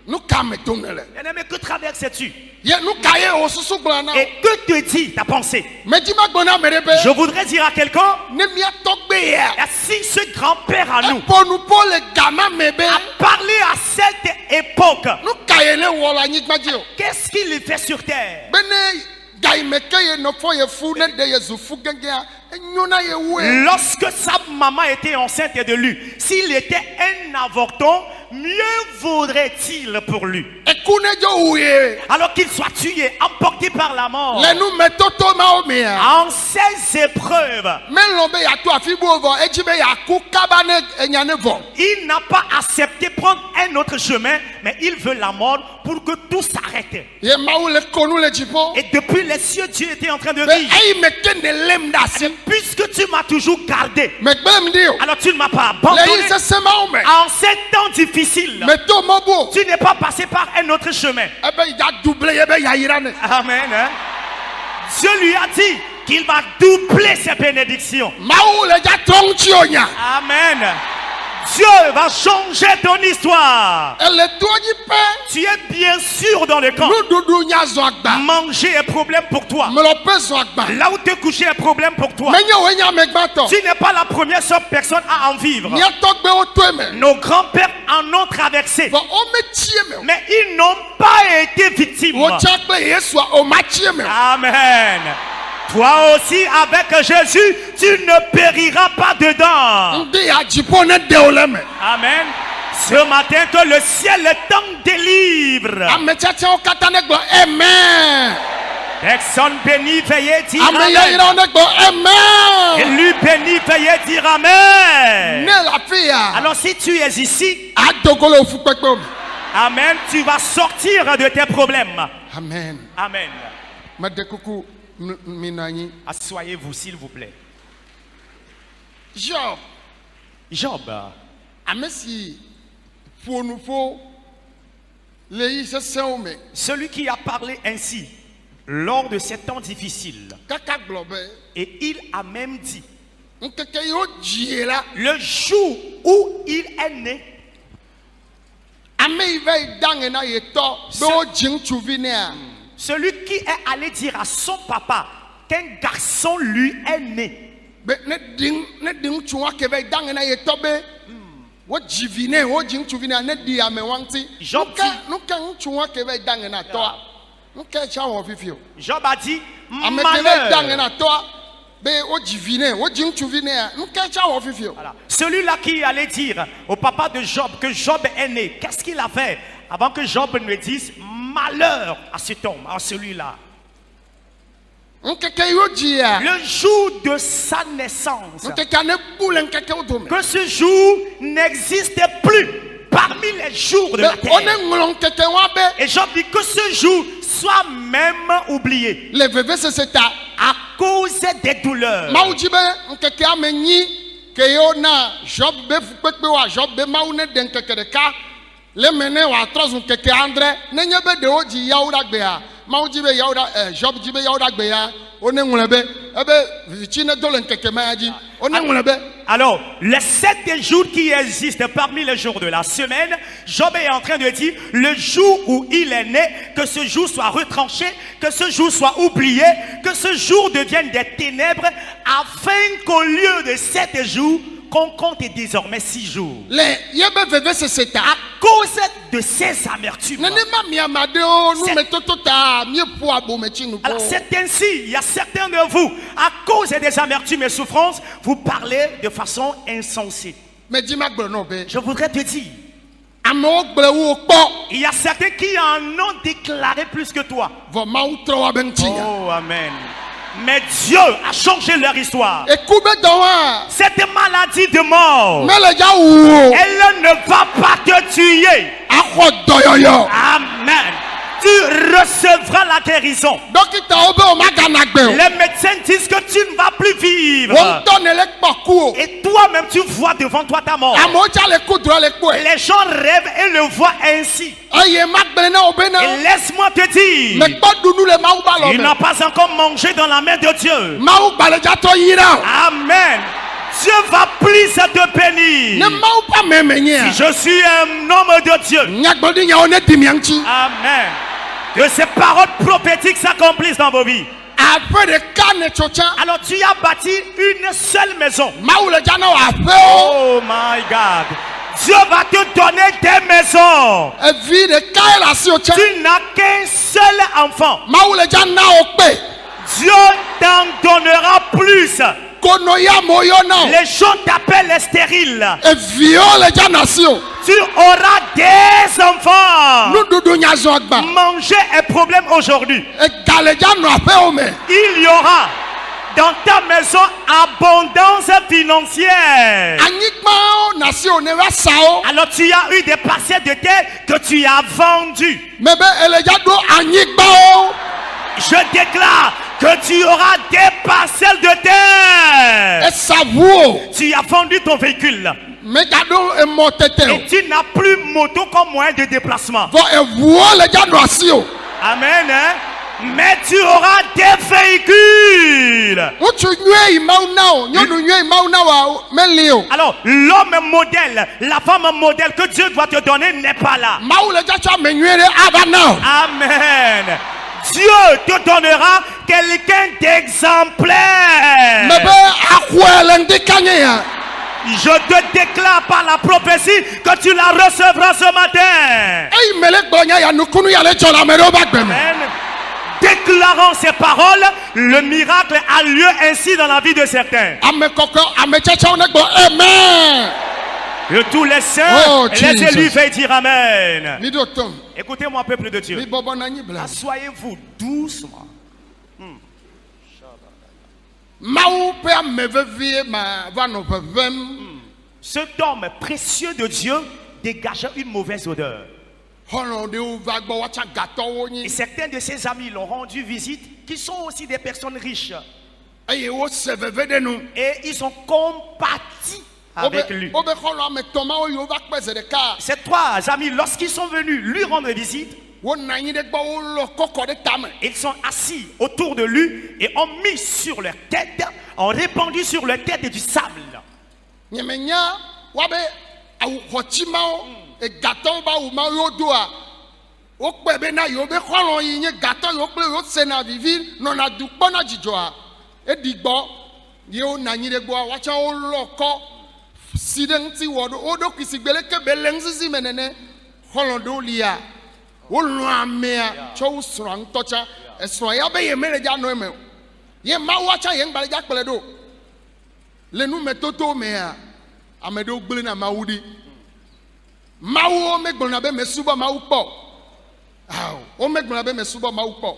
Nu ka me to ne le. Bien-aimé, que traverses-tu? Ye nu ka ye o susu gblɔ na o. Et que te dit ta pensée? Medzi ma gblɔ na ame ɖe be. Je voudrais dire à quelqu'un, Ne mía tɔgbe ya. si ce grand-père à nous Eƒo nupo le gama me be. a parlé à cette époque, Nu ka ye le wɔ le anyigba dzi o. qu'est-ce qu'il fait sur terre? Be ne ga yi me ke ye nɔ fɔ ye fu ne ɖe ye zu fu gɛgɛa enyo na ye we. Lorsque sa maman était enceinte de lui, s'il était un avorton, mieux vaudrait-il pour lui. Ekune jo we. Alors qu'il soit tué, emporté par la mort. Le nou metoto ma o me. En ces épreuves, Men lombe ya to afibo vo ejibe ya ku kabane enyane vo. il n'a pas accepté prendre un autre chemin, mais il veut la mort pour que tout s'arrête. Ye ma ou le konu le jipo. Et depuis les cieux, Dieu était en train de Me dire, ei me kende lem da si. puisque tu m'as toujours gardé, Me gbem dio. alors tu ne m'as pas Le abandonné. yi se sema o me. En ces temps difficiles, Me to mobo. tu n'es pas passé par un autre chemin. Ebe ya double ebe ya irane. Amen. Hein? Dieu lui a dit qu'il va doubler ses bénédictions. Ma ou le ja tongchi onya. Amen. Dieu va changer ton histoire. Ele toji pe. Tu es bien sûr dans le camp. Nu dudu nya zo agba. Manger est problème pour toi. Me lo pe zo agba. Là où te coucher est problème pour toi. Menye we nya me gbato. Tu n'es pas la première seule personne à en vivre. Nya togbe o to me. Nos grands-pères en ont traversé. Vo o me tie me. Mais ils n'ont pas été victimes. Wo chakle Yesu o ma tie me. Amen. Toi aussi, avec Jésus, tu ne périras pas dedans. Ndi ya jipo ne de o le me. Amen. Ce matin, que le ciel t'en délivre. Ame tete o kata ne gbo amen. Personne béni, veuillez dire Ame ya ira Amen. ne gbo amen. Élu béni, veuillez dire Amen. Ne la fia. Alors si tu es ici, Adogolo fu pepe o me. Amen, tu vas sortir de tes problèmes. Amen. Amen. Me de kuku minanyi. Asseyez-vous, s'il vous plaît. Job. Job, Ame si fonu fo le yi se se o me. celui qui a parlé ainsi lors de ces temps difficiles, Kaka globe. et il a même dit, Nkeke yo jie la. le jour où il est né, Ame yi ve dange na ye to. Be o jing chuvi ne a. celui qui est allé dire à son papa qu'un garçon lui est né, Be ne ding chunwa ke ve dange na ye to be. Wo jivine wo jing chuvi ne a ne di ame wanti. Gentil. Nuka chunwa ke ve dange na to. Nuka cha wo fifio. Job a dit, Ame ke ve dange malheur. na to. Be o jivine wo jing chuvi ne a. Nuka cha wo fifio. Voilà. Celui-là qui allait dire au papa de Job que Job est né, qu'est-ce qu'il a fait avant que Job ne dise malheur à cet homme, à celui-là? Nkeke yo jie a. Le jour de sa naissance, Nkeke ne boule nkeke o do me. que ce jour n'existait plus parmi les jours de Be la o terre. ne nglo nkeke wa be. Et Job dit que ce jour soit même oublié Le veve se se ta. à cause des douleurs. Mawu dzi be nkeke ame nyi ke yo na Job be fukpekpe wa Job be mawu ne de nkeke ɖeka le me ne wa trɔ zu nkeke andre nenye be ɖewo dzi yawu ɖa gbea mawu dzi be yawu ɖa Job dzi be yawu ɖa gbea wo ne ŋlɔ be ebe vivitsi ne do le nkeke ma ya dzi wo ne ŋlɔ be Alors, les 7 jours qui existent parmi les jours de la semaine, Job est en train de dire, le jour où il est né, que ce jour soit retranché, que ce jour soit oublié, que ce jour devienne des ténèbres, afin qu'au lieu de 7 jours, qu'on compte désormais 6 jours. le ye be veve se se ta À cause de ces amertumes. nenema miama ɖewo numetoto ta mie ƒo abome tsi nuko Alors c'est ainsi, il y a certains de vous, à cause des amertumes et souffrances, vous parlez de façon insensée. me dzi ma gblɔ nɔ be Je voudrais te dire, amewo gblẽ wo kpɔ il y a certains qui en ont déclaré plus que toi. vɔ mawu trɔ wa be ŋutinya Oh, amen. Mais Dieu a changé leur histoire. eku be dɔ wa Cette maladie de mort, mele dza wu o. elle ne va pas te tuer. Axɔ dɔyɔyɔ. Amen. Tu recevras la guérison. Dɔkitawo be o magana gbe o. Les médecins disent que tu ne vas plus vivre. Wo ŋutɔ ne le kpɔ ku o. Et toi-même, tu vois devant toi ta mort. Amewo tsa le ku drɔ le kpɔe. Les gens rêvent et le voient ainsi. Eye ma gblẽ na wo be na. Et laisse-moi te dire, Me kpɔ ɖunu le Mawu ba lɔ il me. n'a pas encore mangé dans la main de Dieu. Mawu gbalẽdzatɔ yira o. Amen. Dieu va plus te Ne bénir. Mawu ƒe ameme nye. Je suis un homme de Dieu. Nyagblɔɖinyawo ne di mia ŋuti. Amen. Que ces paroles prophétiques s'accomplissent dans vos vies. Aƒe ɖeka ne tso tsã. Alors tu as bâti une seule maison. Mawu le dza na wo aƒewo. Oh my God. Dieu va te donner des maisons. Evi ɖeka ye le asiwo tsã. Tu n'as qu'un seul enfant. Mawu le dza na wo kpe. Dieu t'en donnera plus. Konoya moyona. Les gens t'appellent stérile. Et viole les nation. Tu auras des enfants. Nous doudou nyazo agba. Manger est problème aujourd'hui. Et galeja no ape ome. Il y aura dans ta maison abondance financière. Anyikma nation ne va sao. Alors tu as eu des parcelles de terre que tu as vendues. Mebe eleja do anyikma o. Je déclare que tu auras des parcelles de terre. Et savuo. Tu as vendu ton véhicule. Megado e motete. Et tu n'as plus moto comme moyen de déplacement. Vo e vuo leja no asio. Amen. Hein? Mais tu auras des véhicules. Uchu nyue imaunao. Nyonu nyue imaunao melio. Alors, l'homme modèle, la femme modèle que Dieu doit te donner n'est pas là. Mau leja cha menyere avanao. Amen. Dieu te donnera quelqu'un d'exemplaire. Mebe akwele ndikanye ya. Je te déclare par la prophétie que tu la recevras ce matin. Ei melek bonya ya nukunu ya le chola mero bagbeme. Amen. Déclarant ces paroles, le miracle a lieu ainsi dans la vie de certains. Ame koko ame chacha onegbo amen. Que tous les saints, Oh, les Jesus. élus veuillent dire Amen. Mi dotom. Écoutez-moi, peuple de Mi Dieu. bobo na nyi bla. Asseyez-vous doucement. Mau pe amevevie ma va no pevem. Cet homme précieux de Dieu dégageait une mauvaise odeur. Hono de u va gbo wacha gato wo Et nyi. certains de ses amis l'ont rendu visite, qui sont aussi des personnes riches. Eye wo seveve de nu. Et ils ont compatis avec lui. Obe hono ame toma o yo va pese de ka. Ces trois amis, lorsqu'ils sont venus lui rendre visite, Wo na nyi de gbo wo lo koko de tame. ils sont assis autour de lui et ont mis sur leur tête, ont répandu sur leur tête du sable. Nyemenya wabe au hochimao e gato ba u ma yo doa. O pe be na yo be kholo yin ye gato yo pe yo se na vivi no na dukpo na jijoa. E digbo ye o na nyi de gbo wa cha o loko sidenti wodo o do kwisigbele ke be lensisi menene kholo do lia. O lo amea cho sran tocha e so ya be ye mere ja no eme. Ye ma wa cha ye ngbale ja pele do. Le nou metoto mea amedo gbele na maudi mawo megbona be mesuba mawu po aw o megbona be mesuba mawu po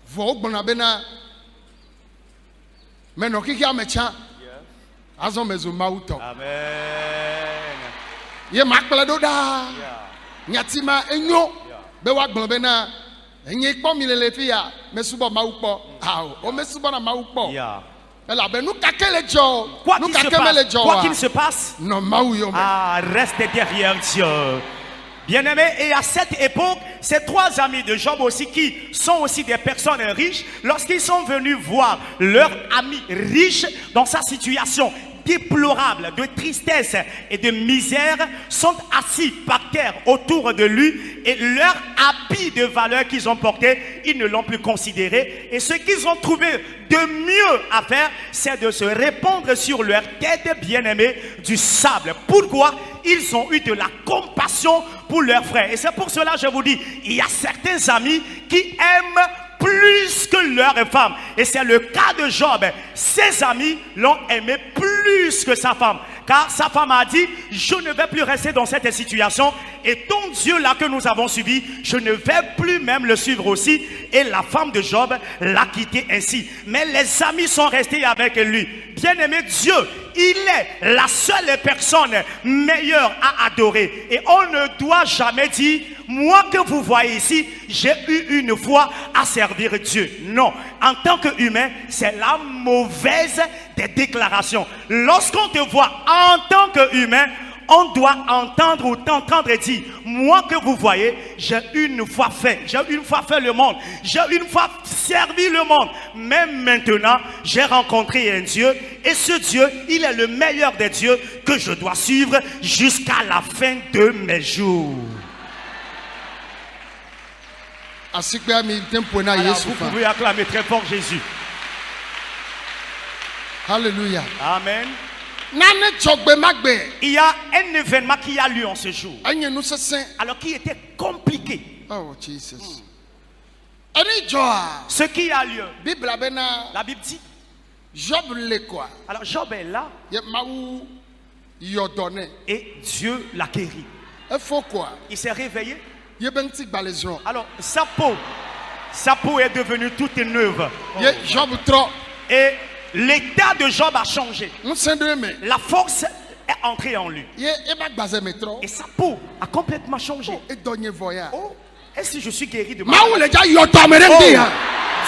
vo gbona be na meno kiki amecha azo mezu mawu to Amen. ye makpele do da nyatima enyo be wa gbona be na enye po mi lele fi ya mesuba mawu po aw o mesuba na mawu po Yeah. ela be nu kakele jo Quoi nu qu'il se kakemele passe, jo quoi qu'il se passe, no mawu yo me. reste derrière Dieu. Bien-aimé, et à cette époque, ces trois amis de Job aussi, qui sont aussi des personnes riches, lorsqu'ils sont venus voir leur ami riche dans sa situation déplorable de tristesse et de misère, sont assis par terre autour de lui et leur habit de valeur qu'ils ont porté, ils ne l'ont plus considéré. Et ce qu'ils ont trouvé de mieux à faire, c'est de se répandre sur leur tête, bien-aimée, du sable. Pourquoi? Ils ont eu de la compassion pour leurs frères. Et c'est pour cela que je vous dis, il y a certains amis qui aiment plus que leur femme. Et c'est le cas de Job. Ses amis l'ont aimé plus que sa femme. Car sa femme a dit, je ne vais plus rester dans cette situation. Et ton Dieu là que nous avons suivi, je ne vais plus même le suivre aussi. Et la femme de Job l'a quitté ainsi. Mais les amis sont restés avec lui. Bien-aimé, Dieu, il est la seule personne meilleure à adorer. Et on ne doit jamais dire, moi que vous voyez ici, j'ai eu une foi à servir Dieu. Non, en tant qu'humain, c'est la mauvaise des déclarations. Lorsqu'on te voit en tant qu'humain, on doit entendre ou t'entendre dire, moi que vous voyez, j'ai une fois fait le monde, j'ai une fois servi le monde, mais maintenant j'ai rencontré un Dieu, et ce Dieu, il est le meilleur des dieux que je dois suivre jusqu'à la fin de mes jours. Alors, vous pouvez acclamer très fort Jésus. Alléluia. Amen. Il y a un événement qui a lieu en ce jour, alors qui était compliqué. Oh, Jesus. Ce qui a lieu, la Bible dit, Job le quoi? Alors Job est là Ye maou yodonné. et Dieu l'a guéri. Il faut quoi? Il s'est réveillé. Ye benti balaison. Alors sa peau est devenue toute neuve. Ye Job trop. Et l'état de Job a changé. On s'en mais. La force est entrée en lui. Ye eba bazé métro. Et sa peau a complètement changé. Et donné voyage. Oh, et si je suis guéri de ma Maou maladie? le gars yodomé Oh, dit.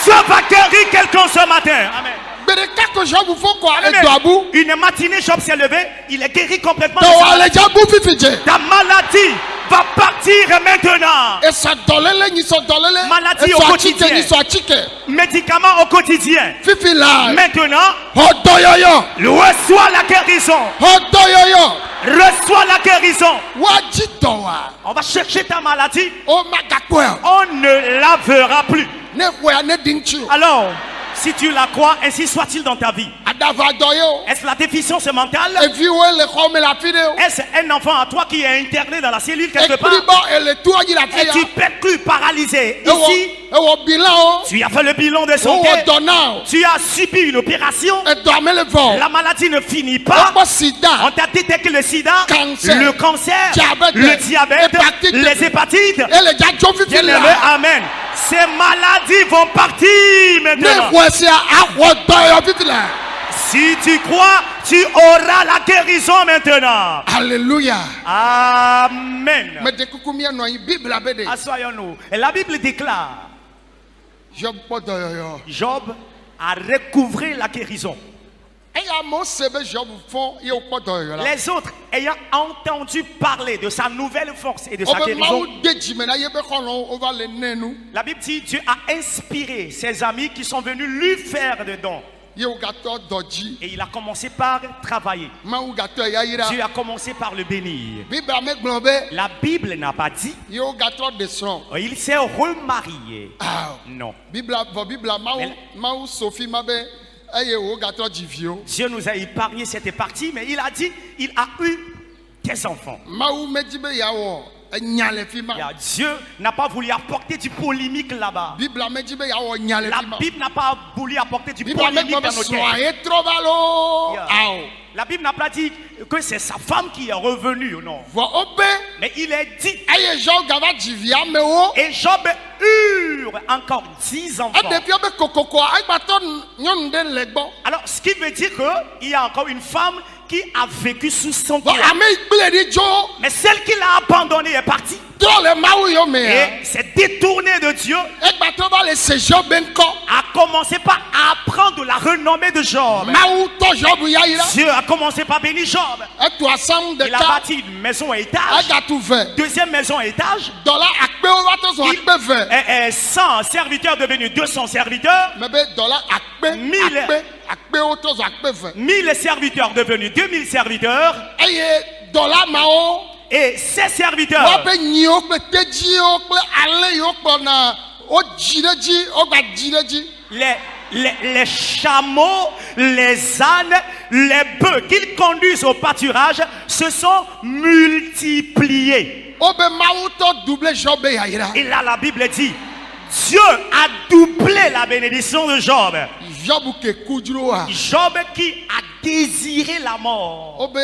Dieu va guérir quelqu'un ce matin. Amen. Bereka que Job faut quoi? Amen. Et doabou. Une matinée, Job s'est levé. Il est guéri complètement. de Donc sa les maladie. gens bouffent fidje. Ta maladie va partir maintenant. Et ça dolele ni so dolele. Maladie Et au so quotidien. achike ni so achike. Médicaments au quotidien. Fifi là. Maintenant, Hodoyoyo. reçois la guérison. Hodoyoyo. Reçois la guérison. Wajitowa. On va chercher ta maladie. Oh magakwe. On ne la verra plus. Ne voya ne dinchu. Alors, si tu la crois, ainsi soit-il dans ta vie. Adava doyo. Est-ce la déficience mentale? Et puis ouais le home la fille. Est-ce un enfant à toi qui est interné dans la cellule Et quelque puis part? bon et le tour y la Et fille. tu peux plus paralysé. Et Ici, au bilan. tu as fait le bilan de Oh santé. donnant. Tu as subi une opération. Et dormez le vent. La maladie ne finit pas. Pas sida. On t'a détecté le sida, Cancer. le cancer, Diabète. le diabète, Hépatite. les hépatites. Et les gars Job fifi Bien-aimé, là. amen. Ces maladies vont partir Ne maintenant. voici à Hodoyo fifi là. Si tu crois, tu auras la guérison maintenant. Alléluia. Amen. Mais de coucoumia non Bible la BD. Assoyons-nous. Et la Bible déclare, Job podoyo. Job a recouvré la guérison. Et ya mon sebe Job font yo podoyo là. Les autres ayant entendu parler de sa nouvelle force et de sa Obe guérison, maou deji mena yebe kono over le nenu. la Bible dit Dieu a inspiré ses amis qui sont venus lui faire des dons. Yo gato doji. Et il a commencé par travailler. Maou gato ya ira. Dieu a commencé par le bénir. Bible me glombe. La Bible n'a pas dit Yo gato descend. il s'est remarié. Ah. Non. Bible maou Sophie mabe. Aye o gato jivio. Dieu nous a épargné cette partie, mais il a dit il a eu des enfants. Maou medibe yawo. Nyale fima. Dieu n'a pas voulu apporter du polémique là-bas. Bible medibe yawo nyale La fima. Bible n'a pas voulu apporter du Bible polémique me dans nos cœurs. soye trop balo. Yeah. Ao. La Bible n'a pas dit que c'est sa femme qui est revenue, non. Vo obe. Mais il est dit, Aye Job gava jivia me o. et Job eut encore 10 enfants. Et depuis obe kokoko ay baton nyon den legbo. Alors, ce qui veut dire qu'il y a encore une femme qui a vécu sous son Vo toit. ame ikpele di jo. Mais celle qui l'a abandonnée est partie Dans le maou yo me. et s'est détournée de Dieu. Et baton va le se Job benko. A commencé par apprendre la renommée de Job. Maou to Job ya ira. Dieu a commencé par bénir Job. Et toi sam de Il a ka. bâti une maison à étage, Aga tout fait. deuxième maison à étage. Dollar akpe o va to so akpe fait. 100 serviteurs devenus 200 serviteurs. Mais be dollar akpe. 1000. Akpe o to so akpe fait. 1000 serviteurs devenus 2000 serviteurs. Eye dollar mao. Et ces serviteurs, Wape nyo kple teji yo kple ale yo kple na o jireji o gba jireji. les chameaux, les ânes, les bœufs qu'ils conduisent au pâturage se sont multipliés. Obe maou to double Job ya ira. Et là, la Bible dit, Dieu a doublé la bénédiction de Job. Job ke kujuro a. Job qui a désiré la mort. Obe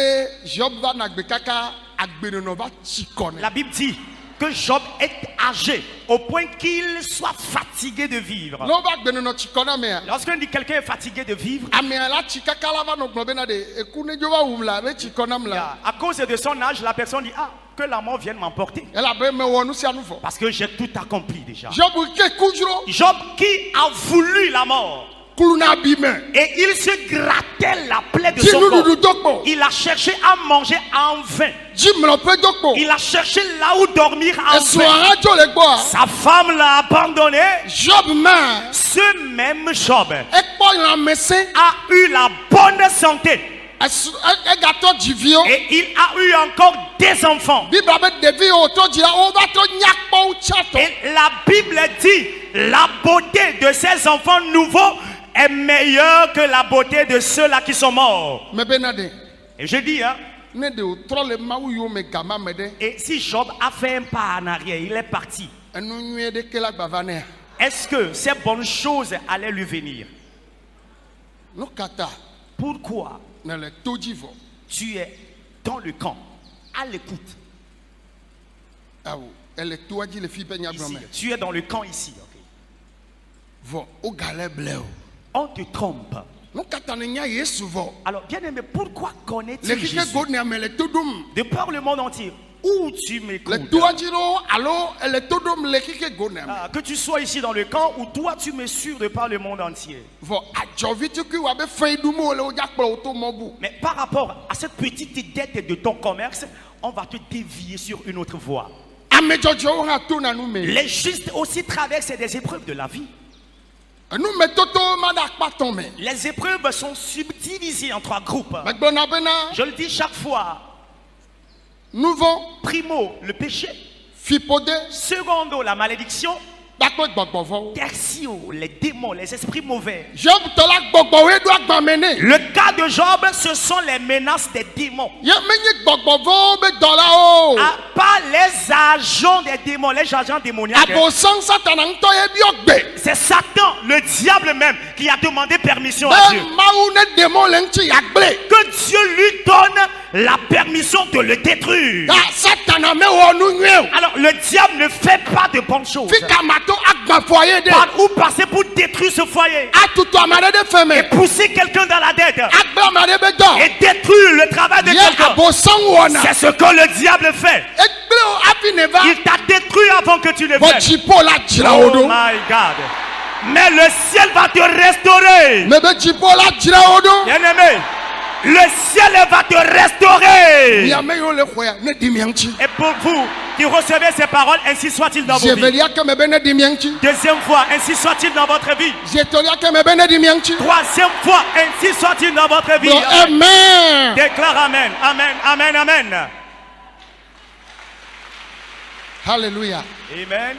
Job va na gbe kaka agbenono va chikone. La Bible dit que Job est âgé au point qu'il soit fatigué de vivre. No va agbenono chikone me. Lorsqu'on dit quelqu'un est fatigué de vivre, Ame la chikaka la va no globe na de ekune jo va umla be chikone mla. à cause de son âge, la personne dit, ah, que la mort vienne m'emporter. Ela be me wonu si anu fo. Parce que j'ai tout accompli déjà. Job ke kujuro Job qui a voulu la mort. kuluna bime. Et il se grattait la plaie de Ti son nududu corps. dokpo. Il a cherché à manger en vain. Jimlo pe dokpo. Il a cherché là où dormir en vain. Esuara jo le gbo. Sa femme l'a abandonné. Job man. Ce même Job Ekpo la mese. a eu la bonne santé. E gato jivio. Et il a eu encore des enfants. Bible be devi o to jira o va to nyakpo chato. Et la Bible dit, la beauté de ces enfants nouveaux est meilleure que la beauté de ceux-là qui sont morts. Me benade. Et je dis, hein, Ne de o tro le mawu yo me gama me de. et si Job a fait un pas en arrière, il est parti, Enu nwe de ke la gbavane. est-ce que ces bonnes choses allaient lui venir? nous kata Pourquoi dans le tojivo. tu es dans le camp, à l'écoute? Ah oui, elle est toi dit le fille peigna Ici, bromé. tu es dans le camp ici. Ok. Vo au galet bleu. On te trompe. Nous kata n'enya Yesu vo. Alors, bien aimé, pourquoi Le connais-tu kike Jésus? go ne amele todum. De par le monde entier, où tu Le m'écoutes, toi jiro alors elle est todum le kike go ne. que tu sois ici dans le camp ou toi tu me suis de par le monde entier. Vo adjovi tu ki wa be fin dumo le o jakplo to mobu. Mais par rapport à cette petite dette de ton commerce, on va te dévier sur une autre voie. Ame jojo ha to na nous me. Les justes aussi traversent des épreuves de la vie. Nous me toto madak pa tombe. Les épreuves sont subdivisées en 3 groupes. Magbona bena Je le dis chaque fois. nouveau Primo, le péché. fipode Secondo, la malédiction. bakwe gbogbo vo. Tertio, les démons, les esprits mauvais. Job to la gbogbo we do agbamene. Le cas de Job, ce sont les menaces des démons. Ye menye gbogbo vo be dola o. Pas les agents des démons, les agents démoniaques. Abosan satan nto ye bi ogbe. C'est Satan, le diable même, qui a demandé permission à Dieu. Be mawu ne démon le nti yagble. Que Dieu lui donne la permission de le détruire. Da satan ame wo nu nwe. Alors le diable ne fait pas de bonnes choses. Fika mato agba foyer de. Par où passer pour détruire ce foyer Atutu amade de et feme. pousser quelqu'un dans la dette Agba amade be do. et détruire le travail de Ye quelqu'un. abosan wona. C'est ce que le diable fait. Egble o afi neva. Il t'a détruit avant que tu le Vo fasses. jipo la jira Oh odo. my God. Mais le ciel va te restaurer. Me be jipo la jira odo. Bien-aimé, le ciel va te restaurer. Mi ame yo le khoya ne dimianchi. Et pour vous qui recevez ces paroles, ainsi soit-il dans vos Je vies. velia que me be ne dimianchi. Deuxième fois, ainsi soit-il dans votre vie. Je tolia que me be ne dimianchi. Troisième fois, ainsi soit-il dans votre vie. Bon, amen. Déclare Amen, Amen, Amen, Amen. Hallelujah. Amen.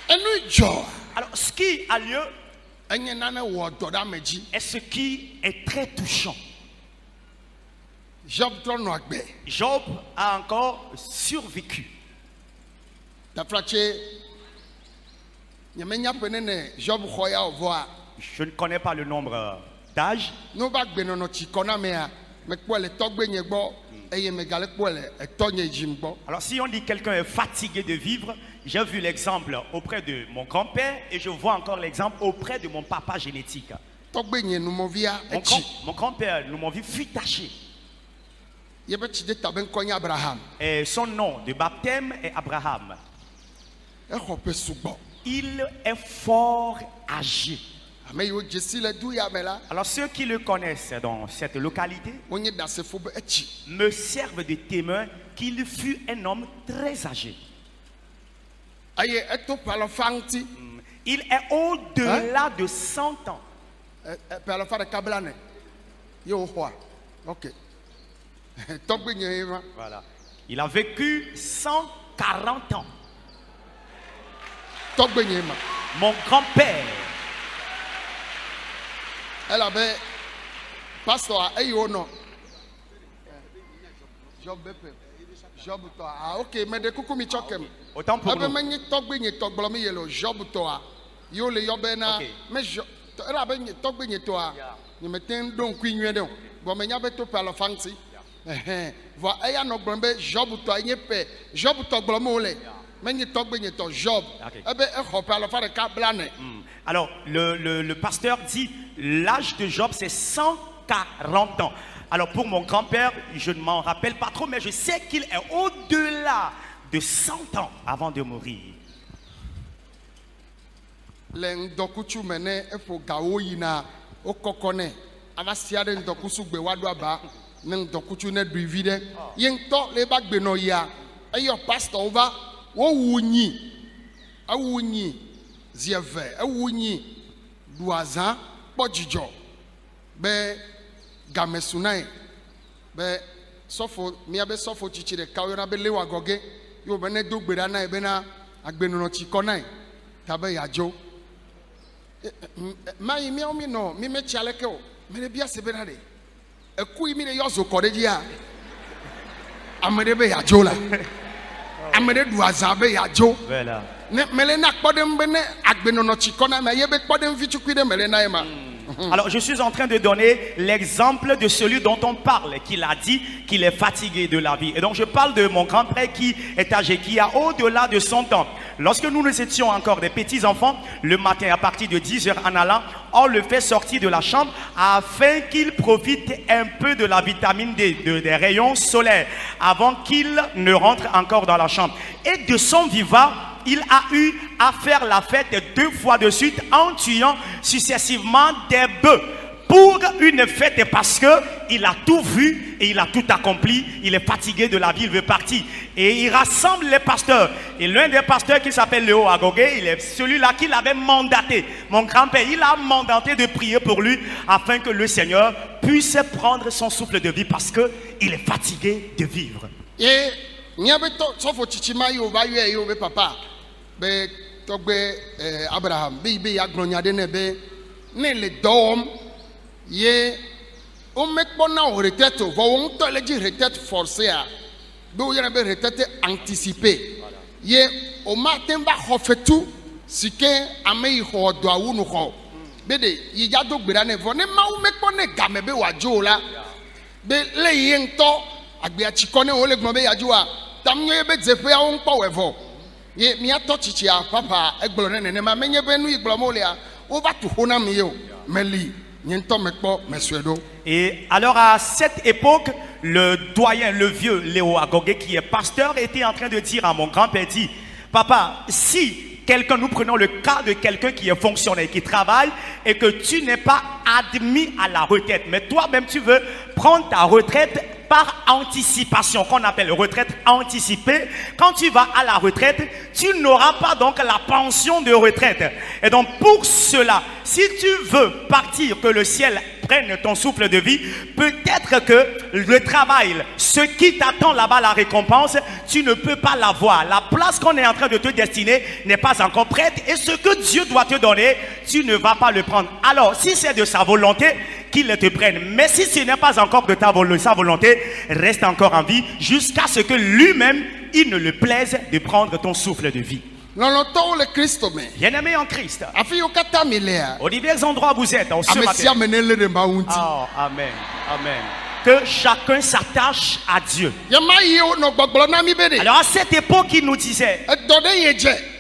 Enu jo. Alors, ce qui a lieu Enye nane wo doda meji. est ce qui est très touchant. Job tro no agbe. Job a encore survécu. Ta frache. Nyamenya penene Job khoya ovoa. Je ne connais pas le nombre d'âge. No ba gbe no no chikona mea. Me kpo le togbe nye gbo. Eye me gale kpo le etonye jim gbo. Alors, si on dit que quelqu'un est fatigué de vivre, j'ai vu l'exemple auprès de mon grand-père et je vois encore l'exemple auprès de mon papa génétique. Togbe nye numovia echi. Mon grand-père, nous m'ont vu fut taché. Yebe chide taben konya Abraham. Et son nom de baptême est Abraham. E khope sugbo. Il est fort âgé. Ame yo jesi le du ya mela. Alors ceux qui le connaissent dans cette localité Onye dase fobe echi. me servent de témoin qu'il fut un homme très âgé. Aye eto palo fanti. Il est au-delà de 100 ans. Palo fa de kablane. Yo hoa. OK. Togbe nye ema. Voilà. Il a vécu 140 ans. Togbe nye ema. Mon grand-père, Elle avait pasteur ayo no. Job bepe. Job to ah OK mais de kuku mi chokem. autant pour Abe nous. menye togbe nye togblo mi yelo Job to a. Yo le yo be na OK. me elle avait nye togbe nye to a. Nye meten don ku nwe de. Bo menya be to palo fanti. Vo aya no gbon be Job to nye pe. Job to gblo mo le. Menye togbe nye to Job. OK. Ebe e ho palo fa de kablane. Alors, le pasteur dit, l'âge de Job, c'est 140 ans. Alors, pour mon grand-père, je ne m'en rappelle pas trop, mais je sais qu'il est au-delà de 100 ans avant de mourir. Le ndokuchu mene efo gawo yina okokone avasia de ndokusu gbe wadu aba ne ndokuchu ne du vide yento le ba gbe no ya eyo pastor over wo wunyi awunyi zieve awunyi duazan pojijo be gamesunai be sofo mia be sofo chichi de kawo na be lewa goge yo be ne do gbera na be na agbenu no chikonai tabe yajo mai mi o mi no mi me chialeke o me de bia se be na de eku mi de yozo kode ji a amede be yajo la amede duazan be yajo Voilà. ne mele na kpode mbe ne agbenu no chikona me ye be kpode mfichukwi de mele na ma Alors, je suis en train de donner l'exemple de celui dont on parle, qu'il a dit qu'il est fatigué de la vie. Et donc, je parle de mon grand-père qui est âgé, qui a au-delà de 100 ans. Lorsque nous étions encore des petits-enfants, le matin, à partir de 10 h en allant, on le fait sortir de la chambre afin qu'il profite un peu de la vitamine D, des rayons solaires, avant qu'il ne rentre encore dans la chambre. Et de son vivant, il a eu à faire la fête 2 fois de suite en tuant successivement des bœufs pour une fête parce que il a tout vu et il a tout accompli. Il est fatigué de la vie, il veut partir. Et il rassemble les pasteurs. Et l'un des pasteurs qui s'appelle Léo Agogé, il est celui-là qui l'avait mandaté. Mon grand-père, il a mandaté de prier pour lui afin que le Seigneur puisse prendre son souffle de vie parce qu'il est fatigué de vivre. Et sofo chichima yo ba yo be papa be togbe Abraham be ya glonya de ne be ne le dom ye o mekpo na o retraite vo won to le ji retraite forcée a be o yere be retraite anticipée ye o matin ba hofetu sike ame ho do awu no ho be de yi ja do gbera ne vo ne ma o mekpo ne game be wa jo la be le ye nto agbe achiko ne o le gbon be ya jo a tamnye be zepe a won po wevo ye mi ato chichi a papa egblo ne ne ma menye be nu iglo mo le a o ba tu hona mi yo meli nyento mekpo mesuedo. Et alors à cette époque, le doyen, le vieux Léo Agogé qui est pasteur était en train de dire à mon grand-père, dit, papa, si quelqu'un, nous prenons le cas de quelqu'un qui est fonctionnaire, qui travaille et que tu n'es pas admis à la retraite, mais toi-même tu veux prendre ta retraite par anticipation, qu'on appelle retraite anticipée. Quand tu vas à la retraite, tu n'auras pas donc la pension de retraite. Et donc pour cela, si tu veux partir, que le ciel prenne ton souffle de vie, peut-être que le travail, ce qui t'attend là-bas, la récompense, tu ne peux pas l'avoir. La place qu'on est en train de te destiner n'est pas encore prête et ce que Dieu doit te donner, tu ne vas pas le prendre. Alors, si c'est de sa volonté, qu'il te prenne. Mais si ce n'est pas encore de sa volonté, reste encore en vie jusqu'à ce que lui-même, il ne le plaise de prendre ton souffle de vie. Bien-aimé en Christ, aux divers endroits où vous êtes, en ce matin. Oh, amen, amen. Que chacun s'attache à Dieu. Alors à cette époque, il nous disait,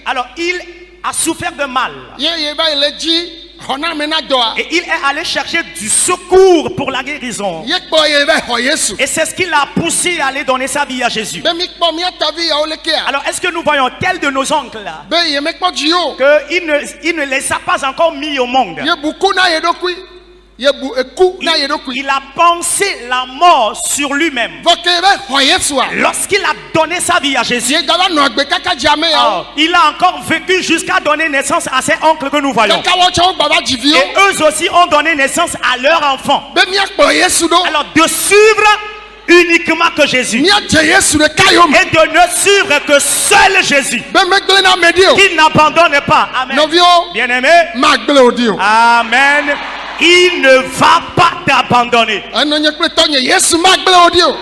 alors il a souffert de mal. Et il est allé chercher du secours pour la guérison. Et c'est ce qui l'a poussé à aller donner sa vie à Jésus. Alors est-ce que nous voyons tel de nos oncles là, qu'il ne les a pas encore mis au monde? Il a pensé la mort sur lui-même. Lorsqu'il a donné sa vie à Jésus, il a encore vécu jusqu'à donner naissance à ses oncles que nous voyons. Et eux aussi ont donné naissance à leur enfant. Alors de suivre uniquement que Jésus et de ne suivre que seul Jésus qui n'abandonne pas. Amen. Bien-aimé, amen. Il ne va pas t'abandonner.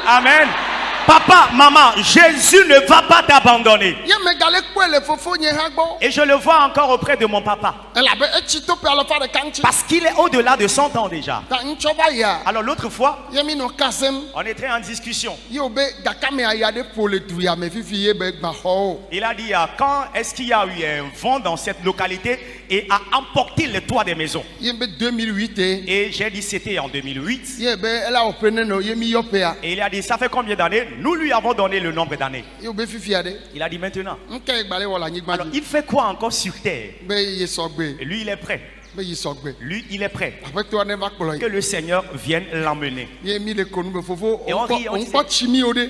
Amen. Papa, maman, Jésus ne va pas t'abandonner. Et je le vois encore auprès de mon papa. Parce qu'il est au-delà de 100 ans déjà. Alors l'autre fois, on était en discussion. Il a dit, quand est-ce qu'il y a eu un vent dans cette localité et a emporté le toit des maisons? Et j'ai dit, c'était en 2008. Et il a dit, ça fait combien d'années? Nous lui avons donné le nombre d'années. Il a dit maintenant. Alors il fait quoi encore sur terre? Et lui il est prêt. Lui il est prêt. Que le Seigneur vienne l'emmener. Et on rit,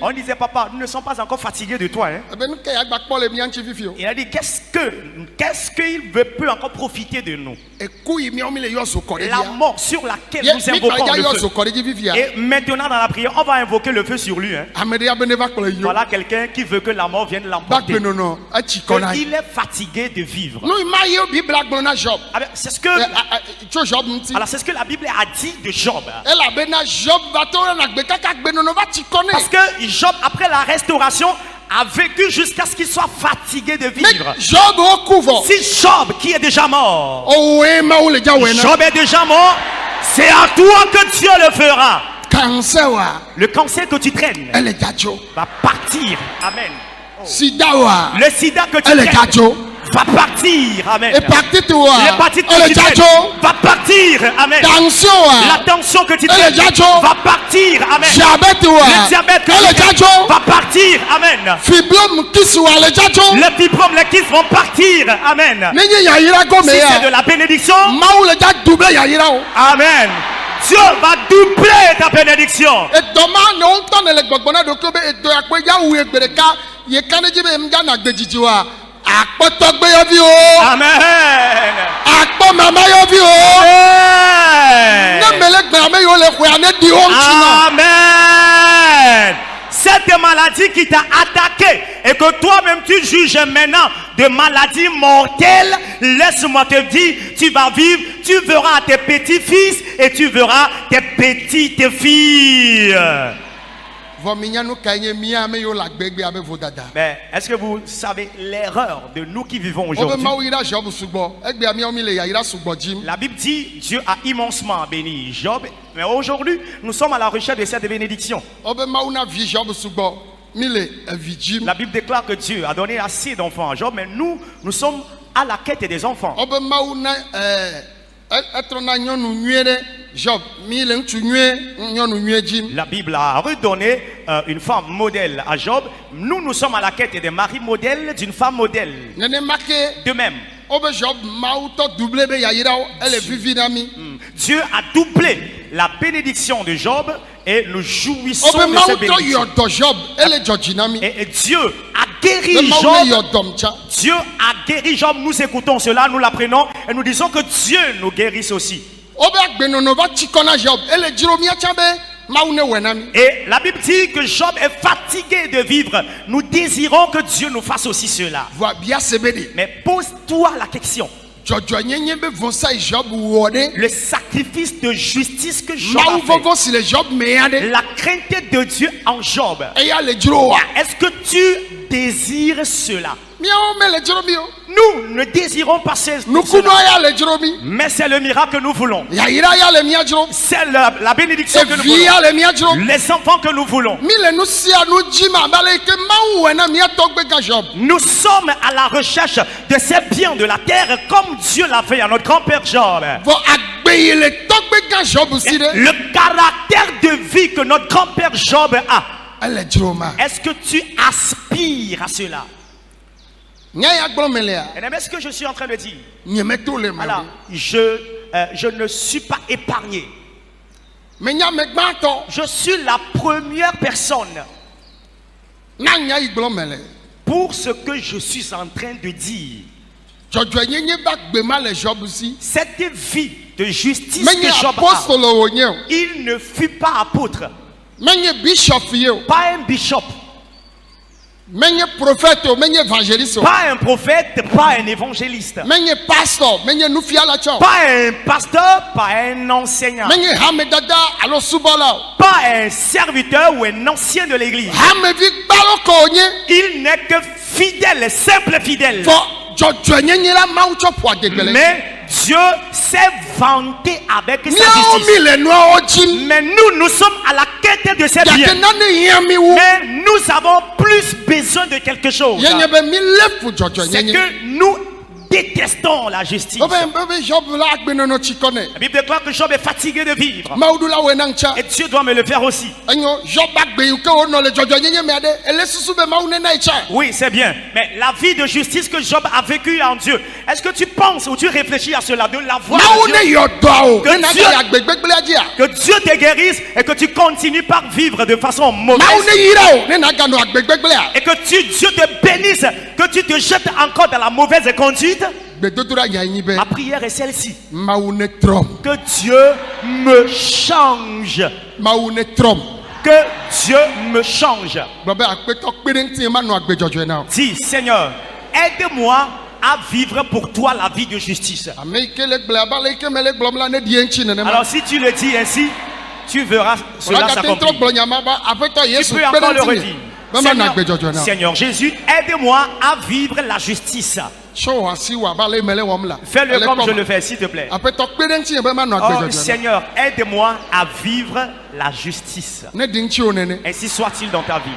on disait papa, nous ne sommes pas encore fatigués de toi, hein? Il a dit qu'est-ce qu'il peut encore profiter de nous? La mort sur laquelle nous invoquons le feu. Et maintenant dans la prière on va invoquer le feu sur lui, hein? Voilà quelqu'un qui veut que la mort vienne l'emporter. Il est fatigué de vivre. C'est ce que alors c'est ce que la Bible a dit de Job. Parce que Job, après la restauration, a vécu jusqu'à ce qu'il soit fatigué de Mais vivre. Job au couvent. Si Job, qui est déjà mort, Oh ouais, ma ou le dia wena. Job est déjà mort, c'est à toi que Dieu le fera. Cancer wa. Le cancer que tu traînes Elle est gacho. va partir. Amen. Sida wa. Le sida que tu Elle est traînes gacho. va partir. Amen. Hépatite wa. L'hépatite Elle que est tu traînes gacho. va partir. Amen. Tension La wa. tension que tu Elle est traînes gacho. va partir. Amen. Diabète wa. Le diabète que Elle est tu traînes gacho. va partir. Amen. Fibrome kiss wa le gacho. Les fibromes, les kystes vont partir. Amen. Nenye yayira go me Si c'est de ya. la bénédiction, Ma ou le dia double yayira o. Amen. Dieu va doubler ta bénédiction. Edoma ne on ton le gbogbona do ko be edo akpe ya wu egbereka ye kaneji be mja na gbejiji wa. Akpoto gbe yo bi o. Amen. Akpo mama yo bi o. Amen. Ne mele gbe ame yo le khwe ane di home china. Amen. Cette maladie qui t'a attaqué et que toi-même tu juges maintenant de maladie mortelle, laisse-moi te dire, tu vas vivre, tu verras tes petits-fils et tu verras tes petites filles. Vo minya nu kanye mi ame yo la gbegbe abe vo dada. Mais est-ce que vous savez l'erreur de nous qui vivons Obe aujourd'hui? ma ira Job sugbo. Egbe ami omi le ya ira sugbo jim. La Bible dit, Dieu a immensement béni Job, mais aujourd'hui, nous sommes à la recherche de cette bénédiction. Obe ma una vi Job sugbo. Mi le vi jim. La Bible déclare que Dieu a donné assez d'enfants à Job, mais nous sommes à la quête des enfants. Obe ma una etrona nyonu nyuere Job. Mi le ntu nyue nyonu nyue jim. La Bible a redonné une femme modèle à Job. Nous sommes à la quête des maris modèles d'une femme modèle. Nene make De même, obe Job ma uto double be ya ira o. Elle vivi na mi. Dieu a doublé la bénédiction de Job et nous jouissons Obe de ma cette uto bénédiction. yodo Job. Elle Georgie na mi. Et Dieu a Le guéri ma une Job. yodom cha. Dieu a guéri Job. Nous écoutons cela, nous l'apprenons et nous disons que Dieu nous guérisse aussi. Obe agbenono va chikona Job. Elle jiromia chabe ma une wena mi. Et la Bible dit que Job est fatigué de vivre. Nous désirons que Dieu nous fasse aussi cela. Voa bia sebede. Mais pose-toi la question. Jojo nyenye be vonsa Job wode. Le sacrifice de justice que Job Ma a u vovo fait, si le Job me yade. la crainte de Dieu en Job, Eya le jirowa. est-ce que tu désires cela? Miao me le jiromi o. Nous ne désirons pas cela, Nukuno ya le jiromi. mais c'est le miracle que nous voulons. Ya ira ya le mia jiro. C'est la bénédiction que nous Evi ya voulons. le mia jiro. Les enfants que nous voulons. Mi le nu sia nu jima bale ke ma u wena mia togbe ka Job. Nous sommes à la recherche de ces biens de la terre comme Dieu l'a fait à notre grand-père Job. Vo agbeye le togbe ka Job si de. Le caractère de vie que notre grand-père Job a, Elle jiroma. est-ce que tu aspires à cela? Nya ya gbo mele ya. Et est-ce que je suis en train de dire? Nyeme to le Alors, ma. je ne suis pas épargné. Me nya me gbato. Je suis la première personne Na nya igbo mele. pour ce que je suis en train de dire. Jojo nyenye ba gbe ma le Job si. Cette vie de justice Menye que Job a, apostole o nye o. il ne fut pas apôtre, Menye bishop ye o. pas un bishop, Menye prophète o, menye évangéliste o. pas un prophète, pas un évangéliste, Menye pastor, menye nufiala cha o. pas un pasteur, pas un enseignant, Menye hamedada alo subola o. pas un serviteur ou un ancien de l'église. Hamevi gbalo ko nye. Il n'est que fidèle, simple fidèle. Fo jojo nyenye la ma ucho po adegbele. Mais Dieu s'est vanté avec sa Miao mi justice. le noa o jim. Mais nous sommes à la quête de ces Yake biens. nane yami wu. Mais nous avons plus besoin de quelque chose. Yenye be mi lefu jojo C'est nyenye. que nous détestons la justice. Obe Job la agbenono chikone. La Bible déclare que Job est fatigué de vivre. Maudu la wenancha. Et Dieu doit me le faire aussi. Enyo Job agbe yuke ono le jojo nyenye me ade. Ele susu be mau nena icha. Oui, c'est bien. Mais la vie de justice que Job a vécue en Dieu, est-ce que tu penses ou tu réfléchis à cela, de la voir Mau de ne Dieu, yodo o. Que Nena Dieu- ya agbegbegble ajia. que Dieu te guérisse et que tu continues par vivre de façon Mau mauvaise ne yira o. Nena gano agbegbegble a. et que Dieu te bénisse, que tu te jettes encore dans la mauvaise conduite. Gbedodora ya yin be. Ma prière est celle-ci. Mau ne trom. Que Dieu me change. Mau ne trom. Que Dieu me change. Bobe akpeto kpere nti ma no agbe jojo na. Dis, Seigneur, aide-moi à vivre pour toi la vie de justice. Ameike le gble abale ke mele glom la ne die nchi nene ma. Alors si tu le dis ainsi, tu verras cela Ola ka tentro s'accomplir. glo nyama ba apeto Tu Yesu peux encore le kpere nti. redire. Bama na gbejojo na. Seigneur Jésus, aide-moi à vivre la justice. Show asi wa ba le mele wam la. Fais-le comme je le fais, s'il te plaît. Après to kpedenti e bama na Oh gbejojo. Seigneur, aide-moi à vivre la justice. Ne dinchi onene. Ainsi soit-il dans ta vie.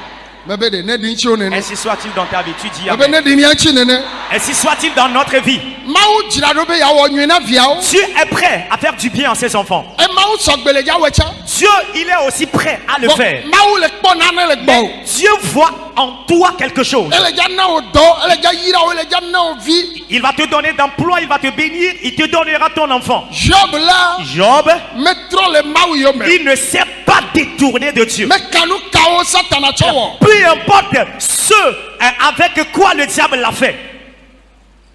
Mebede ne dinchi onene. Ainsi soit-il dans ta vie. Tu dis Ebe ne amen. dinchi nene. Ainsi soit-il dans notre vie. Mawu jira do be ya wo nwina viao. Dieu est prêt à faire du bien à ses enfants. E mawu sogbele ja wecha. Dieu, il est aussi prêt à le faire. Mawu le kpo na ne le gbo. Mais Dieu voit en toi quelque chose. Ele ja na o do, ele ja yira o, ele ja na o vi. Il va te donner d'emploi, il va te bénir, il te donnera ton enfant. Job la Job, metro le mawu yo me. il ne s'est pas détourné de Dieu. Me kanu kawo satana chowo. Peu importe avec quoi le diable l'a fait.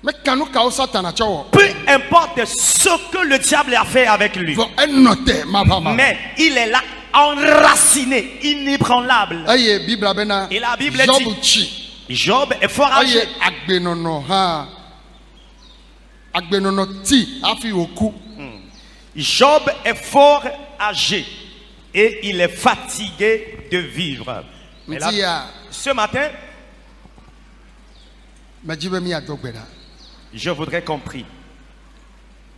Me kanu kawo satana chowo. Peu importe ce que le diable a fait avec lui. Vo enote ma papa. Mais il est là, enraciné, inébranlable. Aye Bible bena. Et la Bible Job dit, chi. Job est fort Aye âgé. agbenono ha. Agbenono ti afi oku. Job est fort âgé et il est fatigué de vivre. Mais là, Nti ya ce matin, majibe mi adogbeda. je voudrais qu'on prie.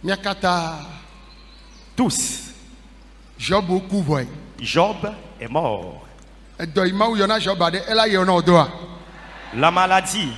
Miakata Tous, Job oku voy. Job est mort. Edo imawu yona Job ade ela yona odoa. La maladie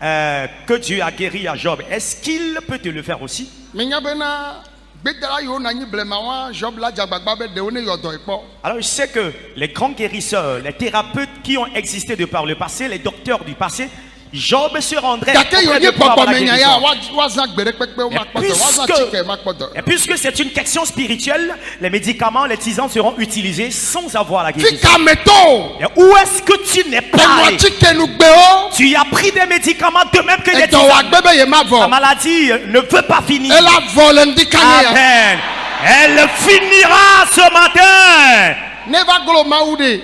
que Dieu a guéri à Job, est-ce qu'il peut te le faire aussi? Minya bena bedara yo na nyi blema wa Job la jagbagba be de one yodo ipo. Alors je sais que les grands guérisseurs, les thérapeutes qui ont existé de par le passé, les docteurs du passé, Job se rendrait Dake yo auprès ni de pour avoir papa la menya ya guérison. wa zan gbere pepe o ma kpoto, wa zan chike ma kpoto. Et puisque c'est une question spirituelle, les médicaments, les tisanes seront utilisés sans avoir la guérison. Fika meto. Et où est-ce que tu n'es pas Eno allé? chike nu gbe o. Tu as pris des médicaments de même que des Edo wa tisanes. gbebe ye ma La vo. maladie ne veut pas finir. Ela volendi kanye ya. Amen. Elle finira ce matin. Never glow maude.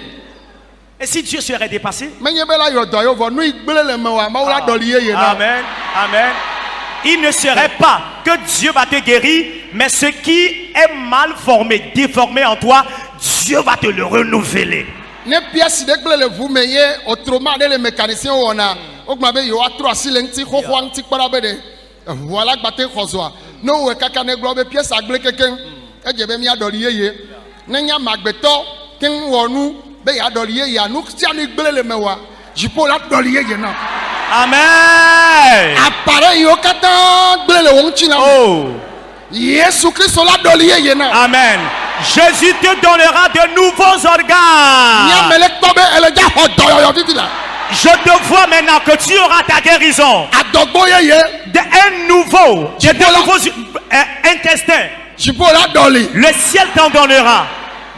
Et si Dieu serait dépassé? Menye bela yodo yo vo nu igbele le me wa ma la doli ye na. Amen. Amen. Il ne serait pas que Dieu va te guérir, mais ce qui est mal formé, déformé en toi, Dieu va te le renouveler. Ne pièce de gbele le vu me ye autrement de le mécanicien wona. Ogma be yo atro asile nti khokhwa nti kpara be de. Voilà gbate khozoa. No we kaka ne glo be pièce agle keken. Eje be mi adoli ye. Nenya magbeto ken wonu be ya doli ye ya nu tia ni gbele le mewa. Jipo la doli ye na. Amen. Appareil yo kata gbele le won china. Oh. Yesu Christ la doli ye na. Amen. Jésus te donnera de nouveaux Nya organes. mele tobe ele ja hodo yo titi la. Je te vois maintenant que tu auras ta guérison. Adogbo ye. Un nouveau, de nouveaux intestins. Jipo la doli. Le ciel t'en donnera.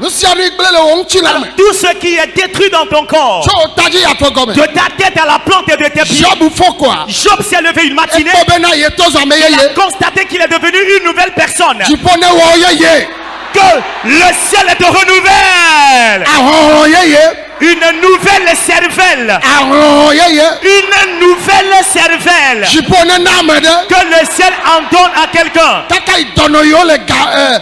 Nu sia ni gbele le won china. Alors, tout ce qui est détruit dans ton corps, So taji ya togome. de ta tête à la plante de tes pieds. Job fo quoi. Job s'est levé une matinée. Eko bena ye tozo me Il a ye. constaté qu'il est devenu une nouvelle personne. Jipo ne wo ye. Que le ciel te renouvelle. Ahon ye. Une nouvelle cervelle. Ahon ye. Une nouvelle cervelle. Jipo ne na me de. Que le ciel en donne à quelqu'un. Kaka idono yo le ga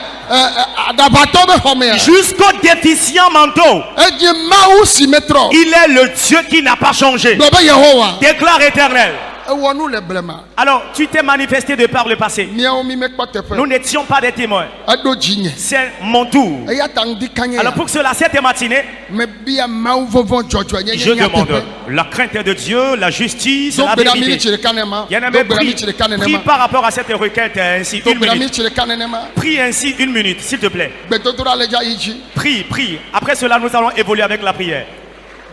adabato be home. Jusqu'aux déficients mentaux. Eji mawu si metro. Il est le Dieu qui n'a pas changé. Do be Yehowa. Déclare éternel. E wonu le blema. Alors, tu t'es manifesté de par le passé. Miao mi me kpote fe. Nous n'étions pas des témoins. Ado jinye. C'est mon tour. E ya tang di kanye. Alors, pour cela, cette matinée, Me bia mawu vovo jojo nye je demande la crainte de Dieu, la justice, So la beda mi vérité. chire kanema. Il y en a Do même beda mi prie, chire kanema. prie par rapport à cette requête ainsi. Do Une beda mi minute. chire kanema. Prie ainsi une minute, s'il te plaît. Gbedodora le ja iji. Prie, prie. Après cela, nous allons évoluer avec la prière.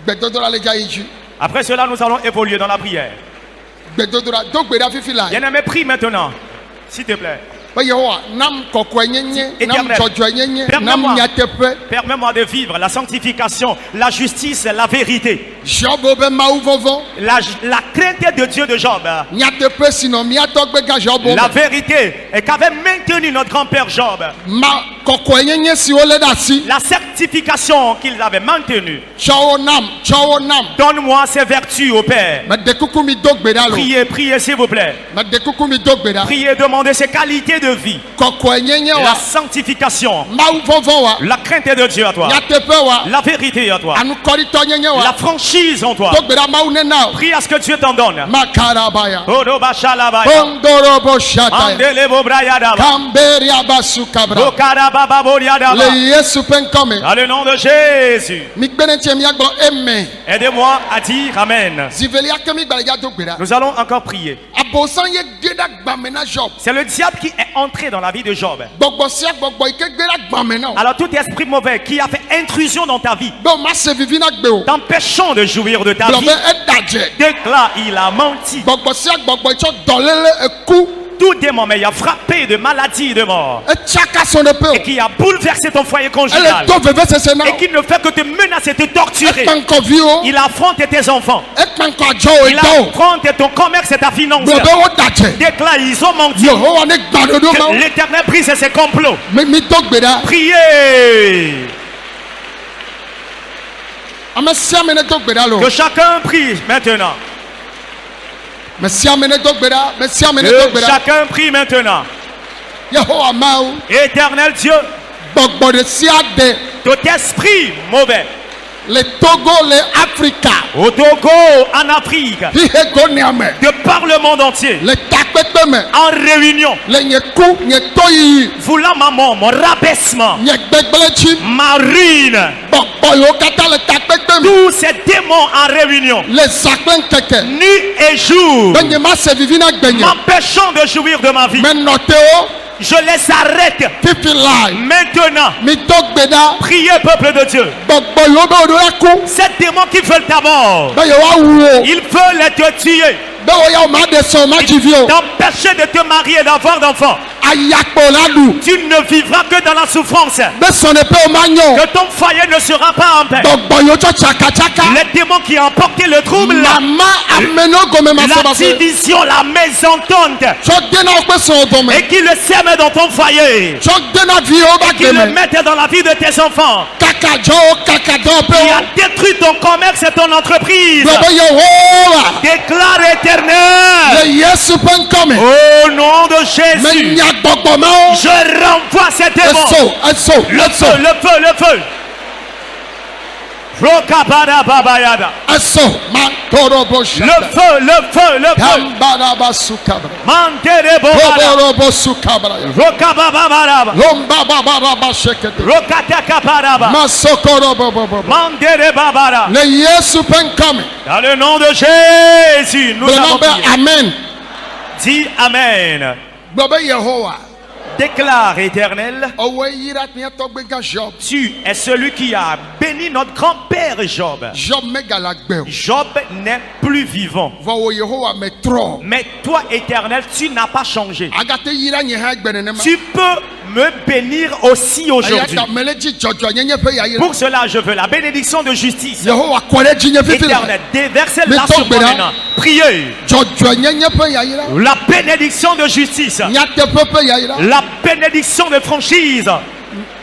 Gbedodora le ja iji. Après cela, nous allons évoluer dans la prière. Gbedodora do gbeda fifi la. Il y en a même prie maintenant, s'il te plaît. Be Yehowa nam kokwe nyenye, nam Éternel, jojo nyenye, permets-moi. nam nyatepe. Permets-moi de vivre la sanctification, la justice, la vérité, Job be mawu vovo. la crainte de Dieu de Job. Nyatepe sino miato gbe ga Job. La vérité est qu'avait maintenu notre grand-père Job. Ma kɔkɔe nyenye si wole ɖe asi. La certification qu'ils avaient maintenue. Tsɔwo nam. Donne-moi ces vertus au Père. Mede kuku mi do gbe ɖa lo. Priez s'il vous plaît. Mede kuku mi do gbe ɖa. Priez, demandez ces qualités de vie. Kɔkɔe nyenye La wa. sanctification. Mawu vɔvɔ wa. La crainte de Dieu à toi. Nyateƒe wa. La vérité à toi. Anukɔritɔ nyenye La wa. franchise en toi. Do gbe ɖa Mawu nena o. Prie à ce que Dieu t'en donne. Makarabaya. Odoba shalabaya. Bondorobo shataya. Mandelebo brayadaba. Kamberia basukabra. Okarababa boriadaba. Le Yesu ƒe ŋkɔme. Dans le nom de Jésus. Mi gbe ne tie miagblɔ amen. Aidez-moi à dire Amen. Zivelia ke mi gbalẽdza do gbe ɖa. Nous allons encore prier. Abosãn ye ge ɖe gbame na Job. C'est le diable qui est entré dans la vie de Job. Gbɔgbɔ sia gbɔgbɔ yi ke ge ɖe gbame na o. Alors tout esprit mauvais qui a fait intrusion dans ta vie, Be o ma se vivi na gbe o. t'empêchant de jouir de ta Gblɔ vie, be eɖadze. déclare il a menti. Gbɔgbɔ sia gbɔgbɔ yi tsɔ dɔléle eku. Tout démon mais il a frappé de maladie et de mort Etsaka son épée et o. qui a bouleversé ton foyer Ele conjugal do vevesese na et o. qui ne fait que te menacer, te torturer. Ekpa ŋkɔ vi o. Il affronte tes enfants. Ekpa ŋkɔ adzɔ o Il etɔ o. affronte ton commerce et ta finance. Gblɔ be wo ɖadze. Déclare ils ont menti. Yehowa ne gbaɖoɖo ma Que wo. l'Éternel brise ses complots. Mi do gbe ɖa. Priez. Ame sia ame ne do gbe ɖa lo. Que chacun prie maintenant. Me sia ame ne do gbe ɖa. Me sia ame ne do Que gbe ɖa. chacun prie maintenant. Yehowa Mawu. Éternel Dieu, Gbɔgbɔ ɖe sia ɖe. tout esprit mauvais Le Togo, le Afrika. au Togo, en Afrique, Xixe gonea me. de par le monde entier, Le takpekpe me. en réunion, Le nye ku, nye toyiyi. voulant ma mort, mon rabaissement, Nye gbegblẽtsi. ma ruine, Gbɔgbɔ yiwo katã le takpekpe me. tous ces démons en réunion, Le zã kple ŋkeke. nuit et jour, Be nye ma se vivi na gbenye. m'empêchant de jouir de ma vie, Me nɔ te wo. je les arrête Fifi lai. maintenant. Mi do gbe ɖa. Priez, peuple de Dieu. Gbɔgbɔ yiwo be wo ɖo la ku. Ces démons qui veulent ta mort, Be yewoawu wo. ils veulent te tuer, Be wo ya wo ma ɖe sɔn ma dzi vi o. t'empêcher de te marier, d'avoir d'enfants. Ayakpo la ɖu. Tu ne vivras que dans la souffrance. Be sɔn épée wo ma nyɔ. Que ton foyer ne sera pas en paix. Gbɔgbɔ yiwo tsɔ tsakatsaka. Les démons qui ont emporté le trouble, Mama ameno gome ma la se ma se. division, la mésentente, Tsɔ dena wo kpe sɔn dɔme. et qui le sème dans ton foyer, Tsɔ dena vi wo ba qui le gbe me. mettent dans la vie de tes enfants, Kaka dzɔ wo kaka dɔ pe qui wo. a détruit ton commerce et ton entreprise. Gblɔ be Yehowa. Déclare éternel, Le Yesu ƒe ŋkɔme. au nom de Jésus, Menya gbɔgbɔ ma wo. je renvoie ces démons. Eso. Le feu, le feu, le feu. Rokabada babayada. Eso. Ma torobo Le shada. feu, le feu, le feu. Kambara ba sukabra. Mantere bobada. Roborobo sukabra. Rokababaraba. Lomba babara ba shekete. Rokatakaparaba. Masokoro bobo. Mandere babara. Le Yesu ƒe ŋkɔme. Dans le nom de Jésus, nous Gblɔ avons be prié. amen. Dis Amen. Gblɔ be Yehowa. Déclare éternel, Ɔwoe yira miã tɔgbe gã Job. tu es celui qui a béni notre grand-père Job. Job megale agbe o. Job n'est plus vivant. Vɔ wo Yehowa me trɔ. Mais toi, éternel, tu n'as pas changé. Agate yira nye hã gbe nenema. Tu peux me bénir aussi Eya aujourd'hui. ta mele dzi dzɔdzɔnyenye ƒe yayira. Pour cela, je veux la bénédiction de justice. Yehowa kɔ ɖe dzinye fifi la. Éternel, déversez-la Mais sur moi tombe là. maintenant. Priez. Dzɔdzɔnyenye ƒe yayira. La bénédiction de justice. Nyateƒe ƒe yayira. La bénédiction de franchise.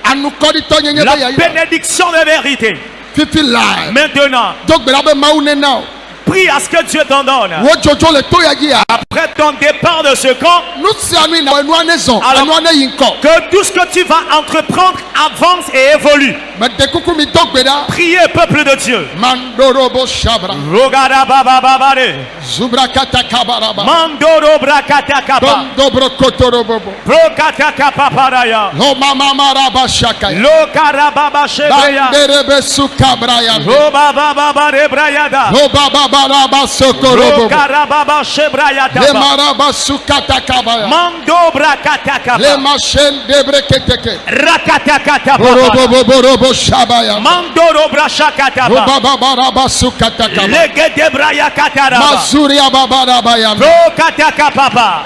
Anukɔɖitɔ nyenye La ƒe yayira. bénédiction de vérité. Fifi la. Maintenant, Do gbe ɖa be Mawu nena o. prie à ce que Dieu t'en donne. Wo dzodzo le to ya dzi ya. Après ton départ de ce camp, Nu sia nu yina enua ne zɔn. Alors- Enua ne yi ŋkɔ. que tout ce que tu vas entreprendre avance et évolue. Mede kuku mi do gbe ɖa. Priez, peuple de Dieu. Mandorobo shabra. Rogada baba babare. Zubra kata kabaraba. Mandoro brakata kapa. Dobro kotorobobo. Brokata kapa paraya. Lo mama maraba shakaya. Lo karababa shebreya. Banderebe sukabraya. Lo baba baba rebrayada. Lo baba baraba Lo sokorobobo. karababa shebrayata. Le maraba sukata kabaya. Mando brakata Le kapa. machen debre keteke. Rakata kata papa. Borobobo borobo shabaya. Mandoro brashakata Lo pa. baba baraba sukata kabaya. Legede braya kataraba. Mazuria baba rabaya. Rokata kapapa.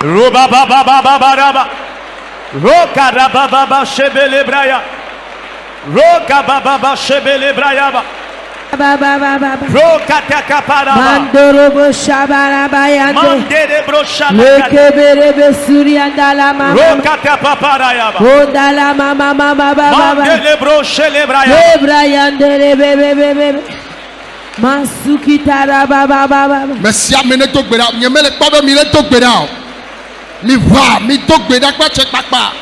Roba baba baba baraba. Rokaraba baba shebele braya. Roka baba baba shebele braya ba. Rokataka paraba. Mandorobo Shabarabayande. Mandere broshaba. Lekeberebe Suriandala Mama. Rokata paparayaba. Ondala Mama Baba. Mandele broshele braya. Lebrayande bebe. Masuki Taraba Baba. Merci à mener tout béda. N'y a même pas de mille tout béda. Mi va, mi tout béda quoi check papa.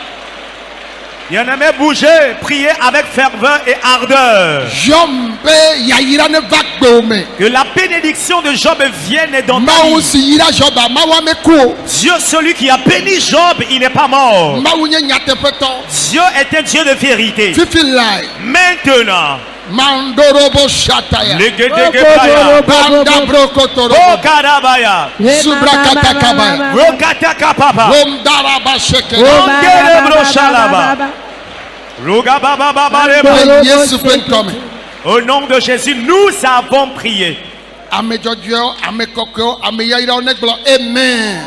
Bien-aimé, bougez, priez avec ferveur et ardeur. Jombe yaïra ne va gome. Que la bénédiction de Job vienne dans ta Ma vie. aussi ira Job, ma wa me ko. Dieu, celui qui a béni Job, il n'est pas mort. Ma ou nya te peto. Dieu est un Dieu de vérité. Fifi lai. Maintenant, Mandorobo shataya. Legedegedaya, Banda brokotoro. Okarabaya, Subrakatakabaya. Rokatakapapa, Womdaraba sheke. Ondele broshalaba, Rogabababareba. Le Yesu pen come. Au nom de Jésus, nous avons prié. Ame jodio, ame kokyo, ame yaïra onekblo. Amen.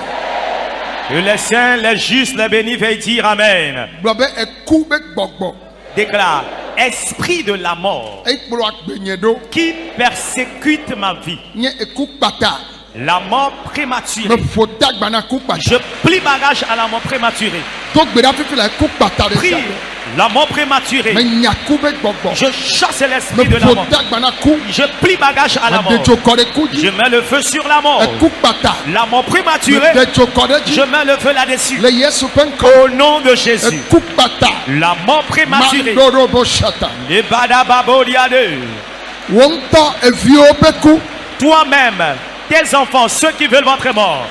Que les saints, les justes, les bénis veuillent dire Amen. Blobe eku be gbogbo. Déclare, esprit de la mort Ekblo akbenyedo. qui persécute ma vie, Nye eku bata. la mort Me prématurée. fotak bana ku bata. Je plie bagage à la mort prématurée. Donc beda fifi la ku bata de Prie ça. la mort prématurée. Me nyaku be gbogbo. Je chasse Me l'esprit de la mort. fotak bana ku. Je plie bagage à la Me de mort. jokore ku Je di. mets le feu sur la mort. Eku bata. La mort prématurée. Me de jokore di. Je mets le feu là-dessus. Le Yesu pen come. Au nom de Jésus. Eku bata. La mort prématurée. Mandorobo shata. Les badababodiade. Wonto evio beku. Toi-même, tes enfants, ceux qui veulent votre mort.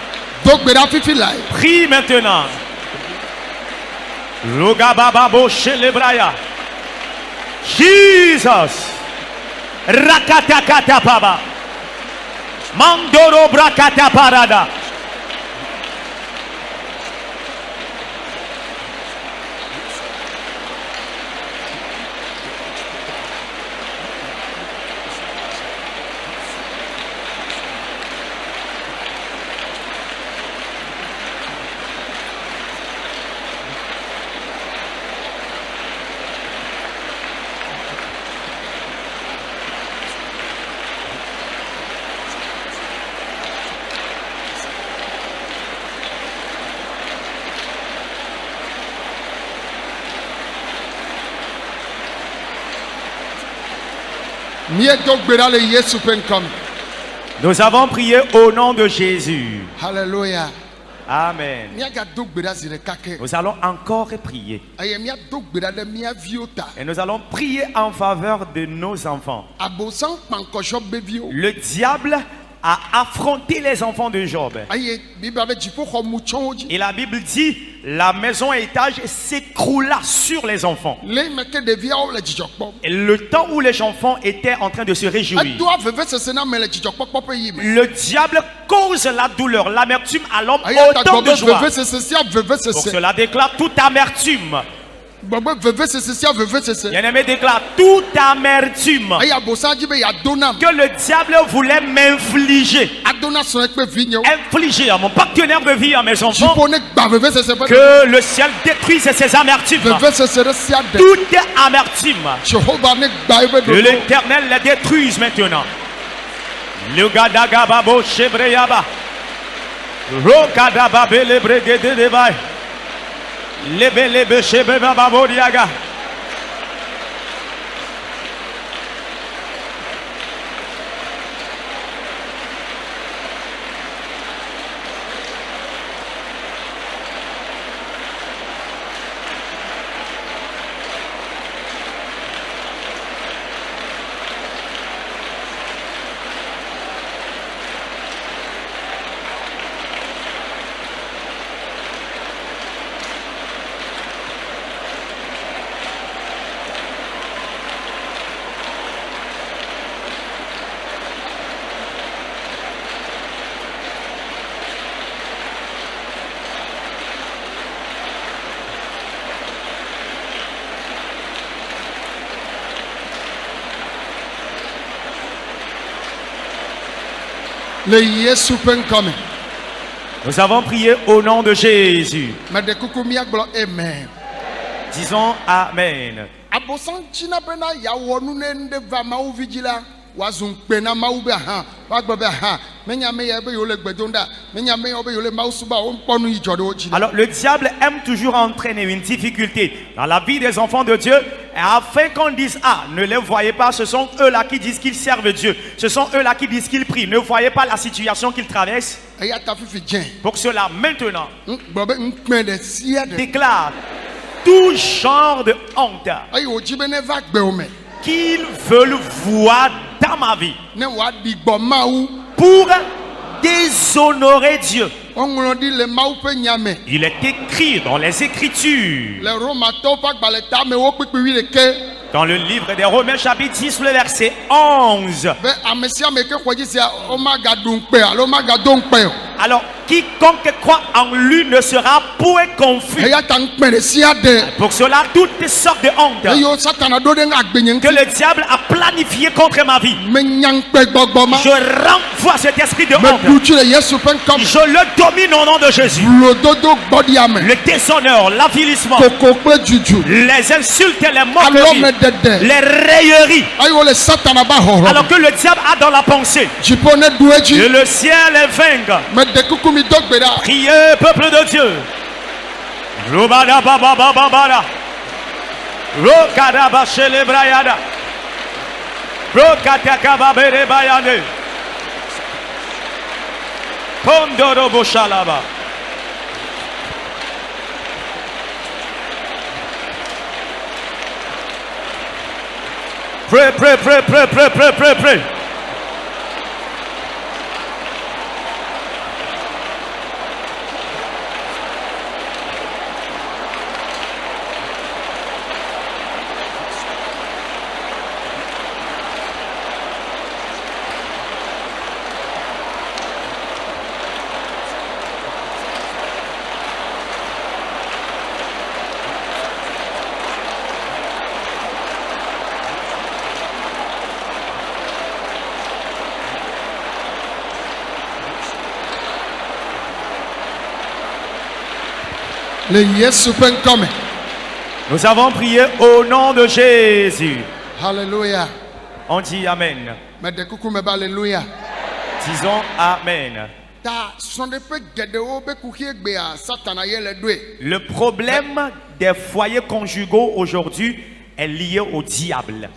Donc beda fifi la. Prie maintenant. Rogabababo shelebraya. Jesus. Rakatakata paba. Mandoro brakata parada. Mie donc beda le Yesu pen come. Nous avons prié au nom de Jésus. Hallelujah. Amen. Mia ga donc beda zire kake. Nous allons encore prier. Aye mia donc beda de mia viota. Et nous allons prier en faveur de nos enfants. Abosan panko job bevio. Le diable a affronté les enfants de Job. Aye Bible avec jipo ko muchonji. Et la Bible dit, la maison à étage s'écroula sur les enfants. Le meke de via o le jijokpo. Et le temps où les enfants étaient en train de se réjouir, Adoa veve se sena me le jijokpo popo yime. le diable cause la douleur, l'amertume à l'homme Aye ta autant gobe de joie. veve se sia veve se Pour se. cela déclare toute amertume. Bobo veve se sia veve se se. Bien-aimé déclare toute amertume Aye abosan jibe ya donam. que le diable voulait m'infliger. Adona son ekpe vinyo. Infliger à mon partenaire de vie, à mes enfants, Jipo ne gba veve se se. que le ciel détruise ces amertumes. Veve se se sia de. Toute amertume, Jehovah ne gba ebe que do. l'Éternel les détruise maintenant. Le gadagababo chebreyaba. Rokadababe lebregedebay. Lebelebe chebebababo diaga. Le Yesu pen come. Nous avons prié au nom de Jésus. Me de kuku mia glo amen. Disons Amen. Abosan china bena ya wonu ne nde va ma uvigila. wazun pena maube ha wagbe ha menya me ye be yo le gbedonda menya me yo be yo le mausuba on ponu ijode oji. Alors le diable aime toujours entraîner une difficulté dans la vie des enfants de Dieu afin qu'on dise ah ne les voyez pas, ce sont eux là qui disent qu'ils servent Dieu, ce sont eux là qui disent qu'ils prient, ne voyez pas la situation qu'ils traversent. Pour cela maintenant déclare tout genre de honte qu'ils veulent voir dans ma vie pour déshonorer Dieu. Il est écrit dans les Écritures, dans le livre des Romains chapitre 10 le verset 11. Alors quiconque croit en lui ne sera point confus. Pour cela toutes sortes de honte que le diable a planifié contre ma vie, je renvoie cet esprit de honte. Je le domine au nom de Jésus. Le déshonneur, l'avilissement, les insultes et les moqueries, les railleries, alors que le diable a dans la pensée que le ciel est vainque. Priez, peuple de Dieu. Robada baba baba baba. Rokada bashele brayada. Rokata kababere bayane. Pondoro boshalaba. Pray, pray, pray, pray, pray, pray, pray, pray. Nous avons prié au nom de Jésus. Alléluia. On dit Amen. Alléluia. Disons Amen. Le problème des foyers conjugaux aujourd'hui est lié au diable.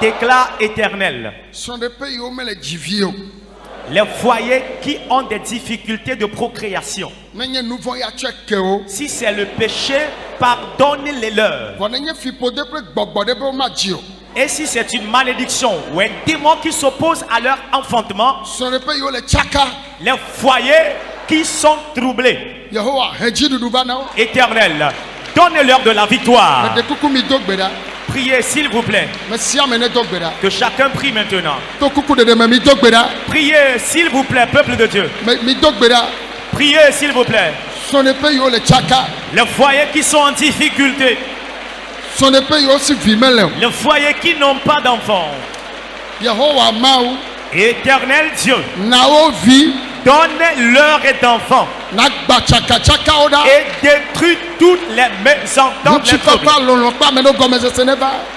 Déclare Éternel. Les foyers qui ont des difficultés de procréation, si c'est le péché, pardonne-les leur. Et si c'est une malédiction ou un démon qui s'oppose à leur enfantement, les foyers qui sont troublés, Éternel, donne-leur de la victoire. Priez s'il vous plaît. Que chacun prie maintenant. Priez s'il vous plaît, peuple de Dieu. Priez s'il vous plaît. Les foyers qui sont en difficulté, les foyers qui n'ont pas d'enfants, Éternel Dieu, donne-leur d'enfants et détruis toutes les mésententes.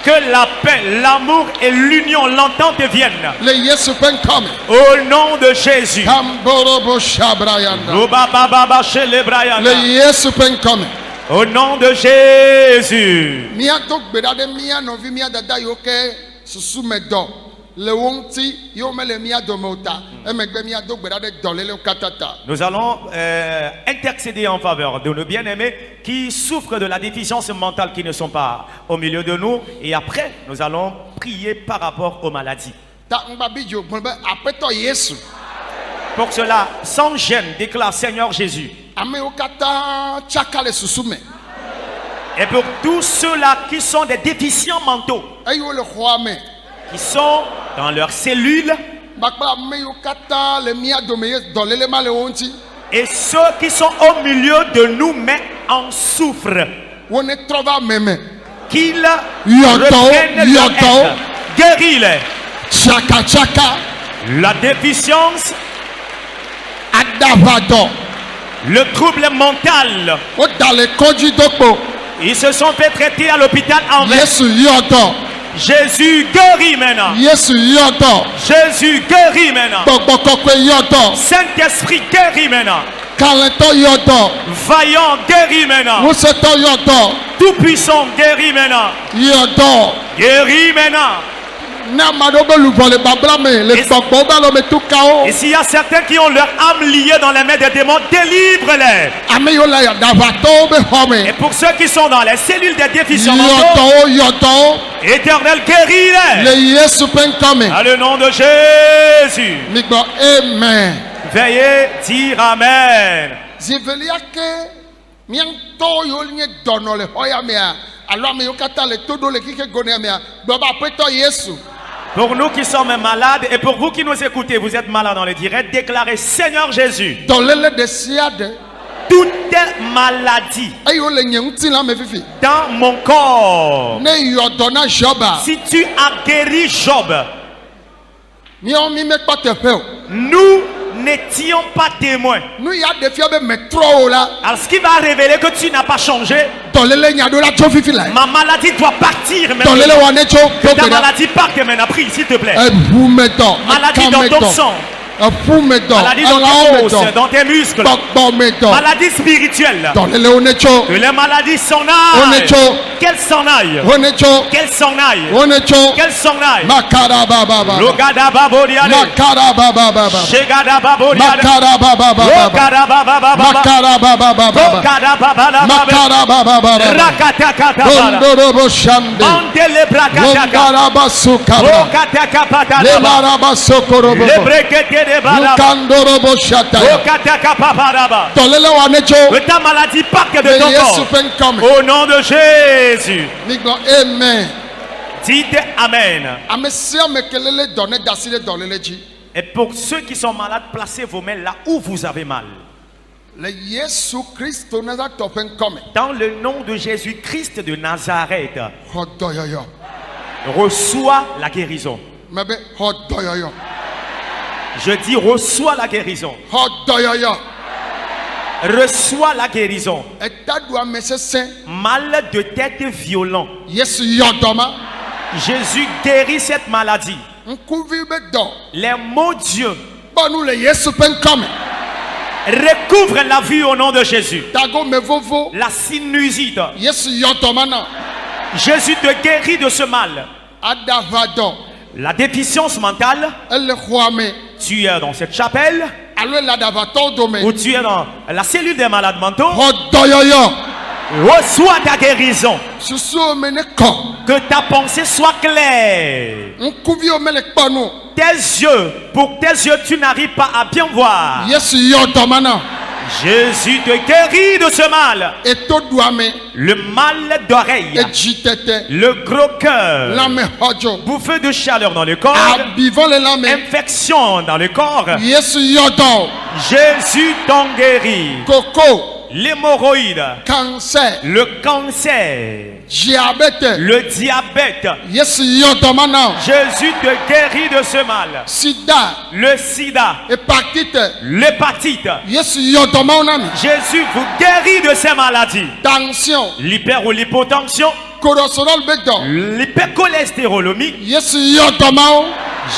Que la paix, l'amour et l'union, l'entente viennent. Au nom de Jésus. Au nom de Jésus. Nous allons intercéder en faveur de nos bien-aimés qui souffrent de la déficience mentale, qui ne sont pas au milieu de nous. Et après, nous allons prier par rapport aux maladies. Pour cela, sans gêne, déclare Seigneur Jésus. Et pour tous ceux-là qui sont des déficients mentaux, qui sont dans leurs cellules, et ceux qui sont au milieu de nous mais en souffrent, qu'ils reprennent leur être. Guéris-les. La déficience, le trouble mental, ils se sont fait traiter à l'hôpital Anvers. Jésus guérit maintenant. Yesu yɔdɔ. Jésus guérit maintenant. Gbɔgbɔkɔkɔe yɔdɔ. Saint-Esprit guérit maintenant. Kalẽtɔ yɔdɔ. Vaillant guérit maintenant. Ŋusẽtɔ yɔdɔ. Tout-puissant guérit maintenant. Yɔdɔ. Guérit maintenant. Ne ame aɖewo be luʋɔ le babla me le gbɔgbɔ be alɔ me tu kawo. Et s'il y a certains qui ont leur âme liée dans les mains des démons, délivre-les. Ame yiwo le aɖaʋatɔwo be xɔ Et me. pour ceux qui sont dans les cellules des déficients mentaux, Yɔdɔwo yɔdɔwo Éternel guéris-les. le Yesu ƒe ŋkɔ me. Dans le nom de Jésus. Migbɔ amen. Veuillez dire Amen. Zivelia ke miãtɔwo yiwo nye dɔnɔ le xɔ ya mea alo ame yiwo katã le to ɖo le xixe gonea mea gblɔ be aƒetɔ Yesu. Pour nous qui sommes malades et pour vous qui nous écoutez, vous êtes malades dans le direct, déclarez Seigneur Jésus, Dɔléle ɖe sia ɖe toute maladie eye wole nye ŋutilã me fifi. dans mon corps, Ne yɔdɔ na Joba. si tu as guéri Job, Míawo mi mekpɔ teƒe o. nous n'étions pas témoins. Nu ya ɖe fia be metrɔ o la. Alors ce qui va révéler que tu n'as pas changé, Dɔléle nya ɖo la tso fifi la. ma maladie doit partir maintenant. Dɔléle wa ne tso Que ta toke ɖa. maladie parte maintenant, prie s'il te plaît. Eʋumetɔ, Maladie dans ton akametɔ, sang, eƒumetɔ, maladie dans tes elãwometɔ, os, dans tes muscles, gbɔgbɔmetɔ. maladie spirituelle. Dɔléle wo ne tso. Que les maladies s'en Wo ne aillent. tso. Qu'elles s'en aillent. Wo ne tso. Qu'elles s'en aillent. Wo ne tso. Qu'elles s'en aillent. Makara baba baba. Logada babodiade. Makara baba baba. Shegada babodiade. Makara baba baba. Logada bababa. Makara baba baba. Logada babala. Makara baba baba. Rakatakata bala. Ondorobo shande. Andele brakataka. Longaraba sukabra. Lokataka patala. Lemaraba sokorobo. Le brekete de bala. Lukandorobo shataya. Lokataka paparaba. Tolele wa ne tso. Que ta maladie parte de Le ton Yesu corps. ƒe ŋkɔ me. Au nom de Jésus. Migbɔ amen. Dites Amen. Ame sia ame ke lele dɔ ne da asi ɖe dɔléle dzi. Et pour ceux qui sont malades, placez vos mains là où vous avez mal. Le Yesu Kristo Nazartɔ ƒe ŋkɔ me. Dans le nom de Jésus-Christ de Nazareth, Xɔ dɔyɔyɔ. reçois la guérison. Mebe xɔ dɔyɔyɔ. Je dis reçois la guérison. Xɔ dɔyɔyɔ. Reçois la guérison. Eta ɖu ame sesẽ. Mal de tête violent. Yesu yɔ dɔ ma. Jésus guérit cette maladie. Ŋkuvi be dɔ. Les mots Dieu Bɔ nu le Yesu ƒe ŋkɔ me. recouvrent la vue au nom de Jésus. Tagome vovo. La sinusite. Yesu yɔ dɔ ma na. Jésus te guérit de ce mal. Aɖaʋadɔ. La déficience mentale. Ele xɔa me. Tu es dans cette chapelle Alo ele aɖaʋatɔwo dome. ou tu es dans la cellule des malades mentaux. Xɔ dɔyɔyɔ. Reçois ta guérison. Susuwo me ne kɔ. Que ta pensée soit claire. Ŋkuviwo mele kpɔ nu. Tes yeux, pour tes yeux, tu n'arrives pas à bien voir. Yesu yɔ dɔ ma na. Jésus te guérit de ce mal. Eto ɖua me. Le mal d'oreille, Edzi tete. le gros cœur, Lãme xɔdzo. bouffée de chaleur dans le corps, Abivɔ le lãme. infection dans le corps. Yesu yɔ dɔ. Jésus t'en guérit. Koko. L'hémorroïde, Cancer. le cancer, Diabète. le diabète. Yesu yɔ dɔ ma na. Jésus te guérit de ce mal. Sida. Le sida, Hépatite. l'hépatite. Yesu yɔ dɔ ma wo na mi. Jésus vous guérit de ces maladies. Tension. L'hyper ou l'hypotension, Cholesterol be dɔ. l'hypercholestérolémie. Yesu yɔ dɔ ma wo.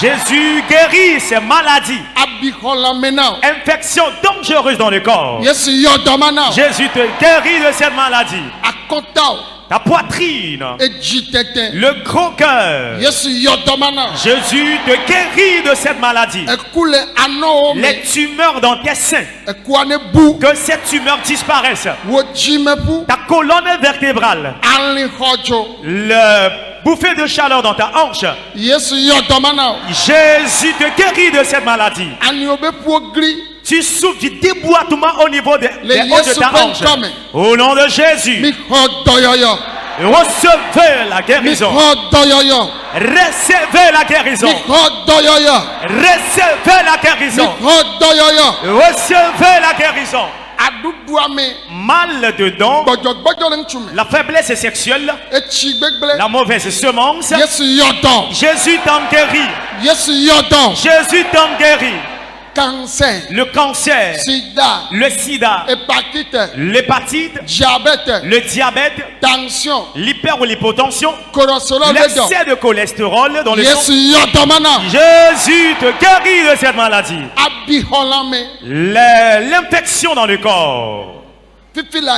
Jésus guérit ces maladies. Abixɔlame na. Infection dangereuse dans le corps. Yesu yɔ dɔ ma na. Jésus te guérit de cette maladie. Akɔtawo. Ta poitrine, Edzi tete. le gros cœur. Yesu yɔ dɔ ma na. Jésus te guérit de cette maladie. Eku le anɔwo me. Les tumeurs dans tes seins, Ekua ne bu. que ces tumeurs disparaissent. Wo dzime ƒu. Ta colonne vertébrale, Ali xɔdzo. le bouffée de chaleur dans ta hanche. Yesu yɔ dɔ ma na wo. Jésus te guérit de cette maladie. Aniwo be ƒuwo gli. Tu souffres du déboîtement au niveau des hauts de Yesu ta ƒe hanche. ŋkɔ me. Au nom de Jésus, Mi xɔ dɔyɔyɔ. recevez la Mi guérison. xɔ dɔyɔyɔ. Recevez la Mi guérison. xɔ dɔyɔyɔ. Recevez la Mi guérison. xɔ dɔyɔyɔ. Recevez la guérison. Aɖuɖua me. Mal dedans, Gbɔdzɔgbɔdzɔ le ŋutsu me. la faiblesse sexuelle, Etsi gbegble. la mauvaise semence. Yesu yɔ dɔ. Jésus t'en guérit. Yesu yɔ dɔ. Jésus t'en guérit. cancer, le cancer, sida, le sida, hépatite, l'hépatite, diabète, le diabète, tension, l'hyper ou l'hypotension, cholestérol, l'excès de cholestérol dans le sang. Yesu yodomana, Jésus te guérit de cette maladie. abiholame, L'infection dans le corps. fifila,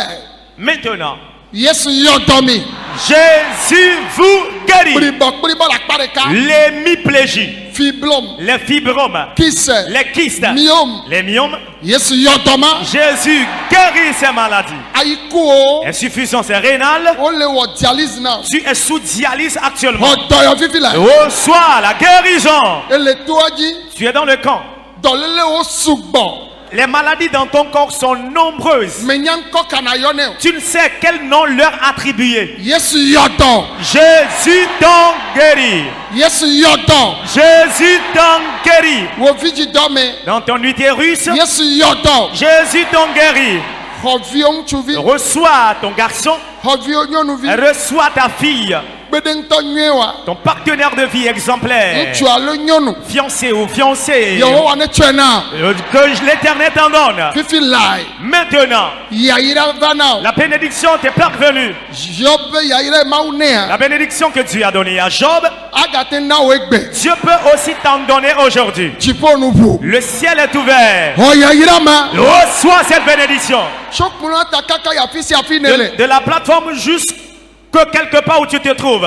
Maintenant, Yesu yodomi, Jésus vous guérit. bribo la pareka, L'hémiplégie, fiblome, les fibromes, kisse, les kystes, myome, les myomes. Yesu yodoma, Jésus guérit ces maladies. aikuo, Insuffisance rénale. ole wo dialyse now, Tu es sous dialyse actuellement. odoyo fifila, Reçois la guérison. ele toaji, Tu es dans le camp. dolele o sugbo, Les maladies dans ton corps sont nombreuses. menyanko kanayone, Tu ne sais quel nom leur attribuer. Yesu yodon, Jésus t'en guérit. Yesu yodon, Jésus t'en guérit. wo viji dome, Dans ton utérus, Yesu yodon, Jésus t'en guérit. hovion chuvi, Reçois ton garçon. hovion nyonuvi, Reçois ta fille. bedento nyewa, Ton partenaire de vie exemplaire. ntsu alo nyonu, Fiancé ou fiancé. Yehowa ne twena, Que l'Éternel t'en donne. fifi lai, Maintenant, yayira vana, la bénédiction t'est parvenue. Job yayira maunea, La bénédiction que Dieu a donnée à Job, agate na wegbe, Dieu peut aussi t'en donner aujourd'hui. chipo nubu, Le ciel est ouvert. o yayira ma, Reçois cette bénédiction. chokuna takaka ya fisi afinele, De la plateforme jusque quelque part où tu te trouves.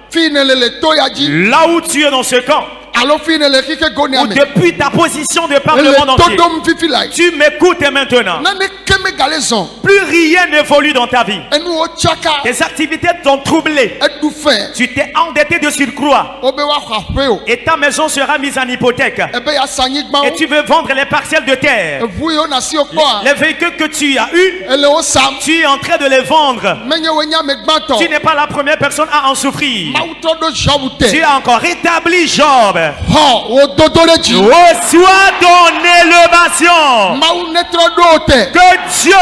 finele le toyaji, Là où tu es dans ce camp. alo finele kike Ou goniame, depuis ta position de par le ele monde entier. todom fifi lai, Tu m'écoutes maintenant. nane keme galezon, Plus rien n'évolue dans ta vie. enu o chaka, Tes activités t'ont troublé. edu fe, Tu t'es endetté de surcroît. obe wa khafeo, Et ta maison sera mise en hypothèque. ebe ya sanyigba, Et tu veux vendre les parcelles de terre. vuyo na si okwa, Les véhicules que tu as eus, ele o sam, tu es en train de les vendre. menye wenya megbato, Tu n'es pas la première personne à en souffrir. mauto do jabute, Tu as encore rétabli Job. ho o dodoreji, Reçois ton élévation. mau netro dote, Que Dieu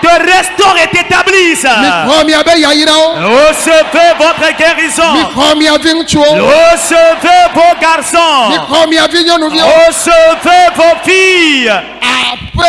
te restaure et t'établisse. mi khomi abe yayira o, Recevez votre guérison. mi khomi avinchu o, Recevez vos mi garçons. khomi avinyonuvi o, Recevez vos filles. ape,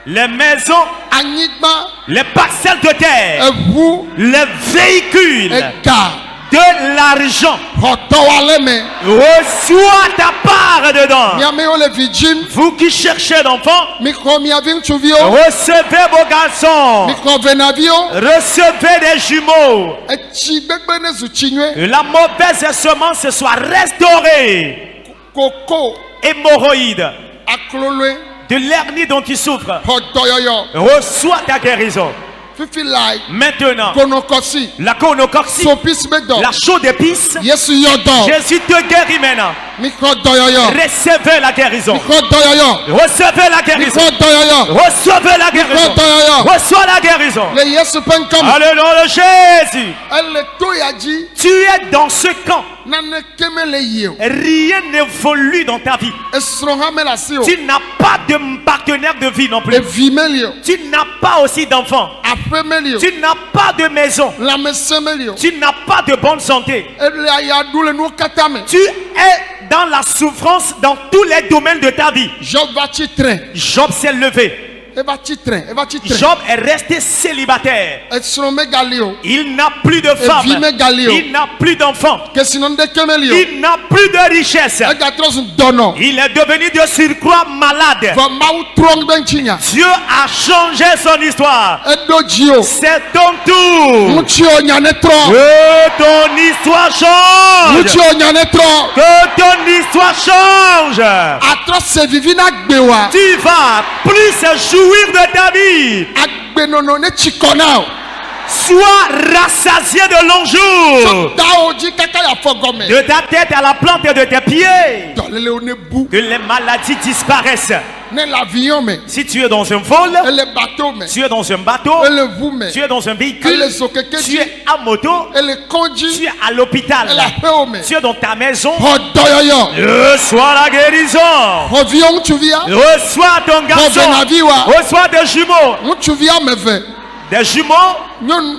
Les maisons, anyigba, les parcelles de terre, evu, les véhicules, ega, de l'argent. hotowaleme, Reçois ta part dedans. miame o le virgin, Vous qui cherchez d'enfants, mi khomi avinchuvi o, recevez vos garçons. mi khovenavi o, Recevez des jumeaux. etsi gbegbe ne zu chinywe, Que la mauvaise semence soit restaurée. koko, Hémorroïdes, aklolwe, de l'hernie dont tu souffres. hotoyoyo, Reçois ta guérison. fifi lai, Maintenant, konokosi, la conococcie, sopis bedo, la chaude épice, Yesu yodon, Jésus te guérit maintenant. mi khodoyoyo, Recevez la guérison. mi khodoyoyo, Recevez la mi guérison. khodoyoyo, Recevez la mi guérison. khodoyoyo, Reçois la guérison. le Yesu penkam, Alléluia de Jésus. ele toyaji, Tu es dans ce camp. nane keme le yio, Rien n'évolue dans ta vie. esrohame la si o, Tu n'as pas de partenaire de vie non plus. evimelio, Tu n'as pas aussi d'enfants. afemelio, Tu n'as pas de maison. lamesemelio, Tu n'as pas de bonne santé. ele ayadu le nu katame, Tu es dans la souffrance dans tous les domaines de ta vie. Job va ci train, Job s'est levé. eva ci train, eva ci train, Job est resté célibataire. esrome galio, Il n'a plus de femme. Evime Galio. Il n'a plus d'enfants. kesinonde kemelio, Il n'a plus de richesse. egatros dono, Il est devenu de surcroît malade. va mau trong benchinya, Dieu a changé son histoire. edo jio, C'est ton tour. muchio nyane tro, Que ton histoire change. muchio nyane tro, Que ton histoire change. atro se vivina gbewa, Tu vas plus jouir de ta vie. agbenono ne chikonao, Sois rassasié de longs jours. daoji kaka ya fogome, De ta tête à la plante de tes pieds. dolele one bu, Que les maladies disparaissent. ne l'avion me, Si tu es dans un vol, ele bateau me, tu es dans un bateau, ele vous me, tu es dans un véhicule, ele zokeke tu ji, es à moto, ele tu konji, es à l'hôpital, ele apeo me, tu es dans ta maison. hodoyoyo, Reçois la guérison. hovion chuvia, Reçois ton garçon. hovenaviwa, Reçois des jumeaux. muchuvia meve, des jumeaux, nyɔnu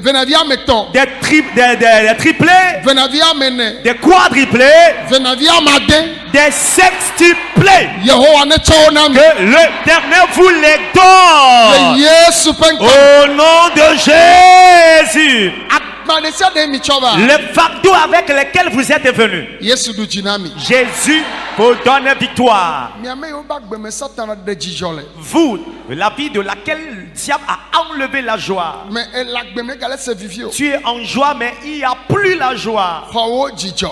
venavi ame tɔn, des triplés, venavi ame ne, des quadruplés, venavi ame ade. des sextuplés. Yehowa ne tsɔ wo na mi. Que l'Éternel vous les Le donne. Yesu ƒe ŋkɔ. Au nom de Jésus. Agba ɖe sia ɖe mi tsɔ va. Les fardeaux avec lesquels vous êtes venus. Yesu ɖu dzi na mi. Jésus vous donne victoire. Miame yiwo be agbeme Satan ɖe dzidzɔ le. Vous, la vie de laquelle le diable a enlevé la joie. Mais le agbeme gale se vivi o. Tu es en joie, mais il n'y a plus la joie. Xɔ wo dzidzɔ.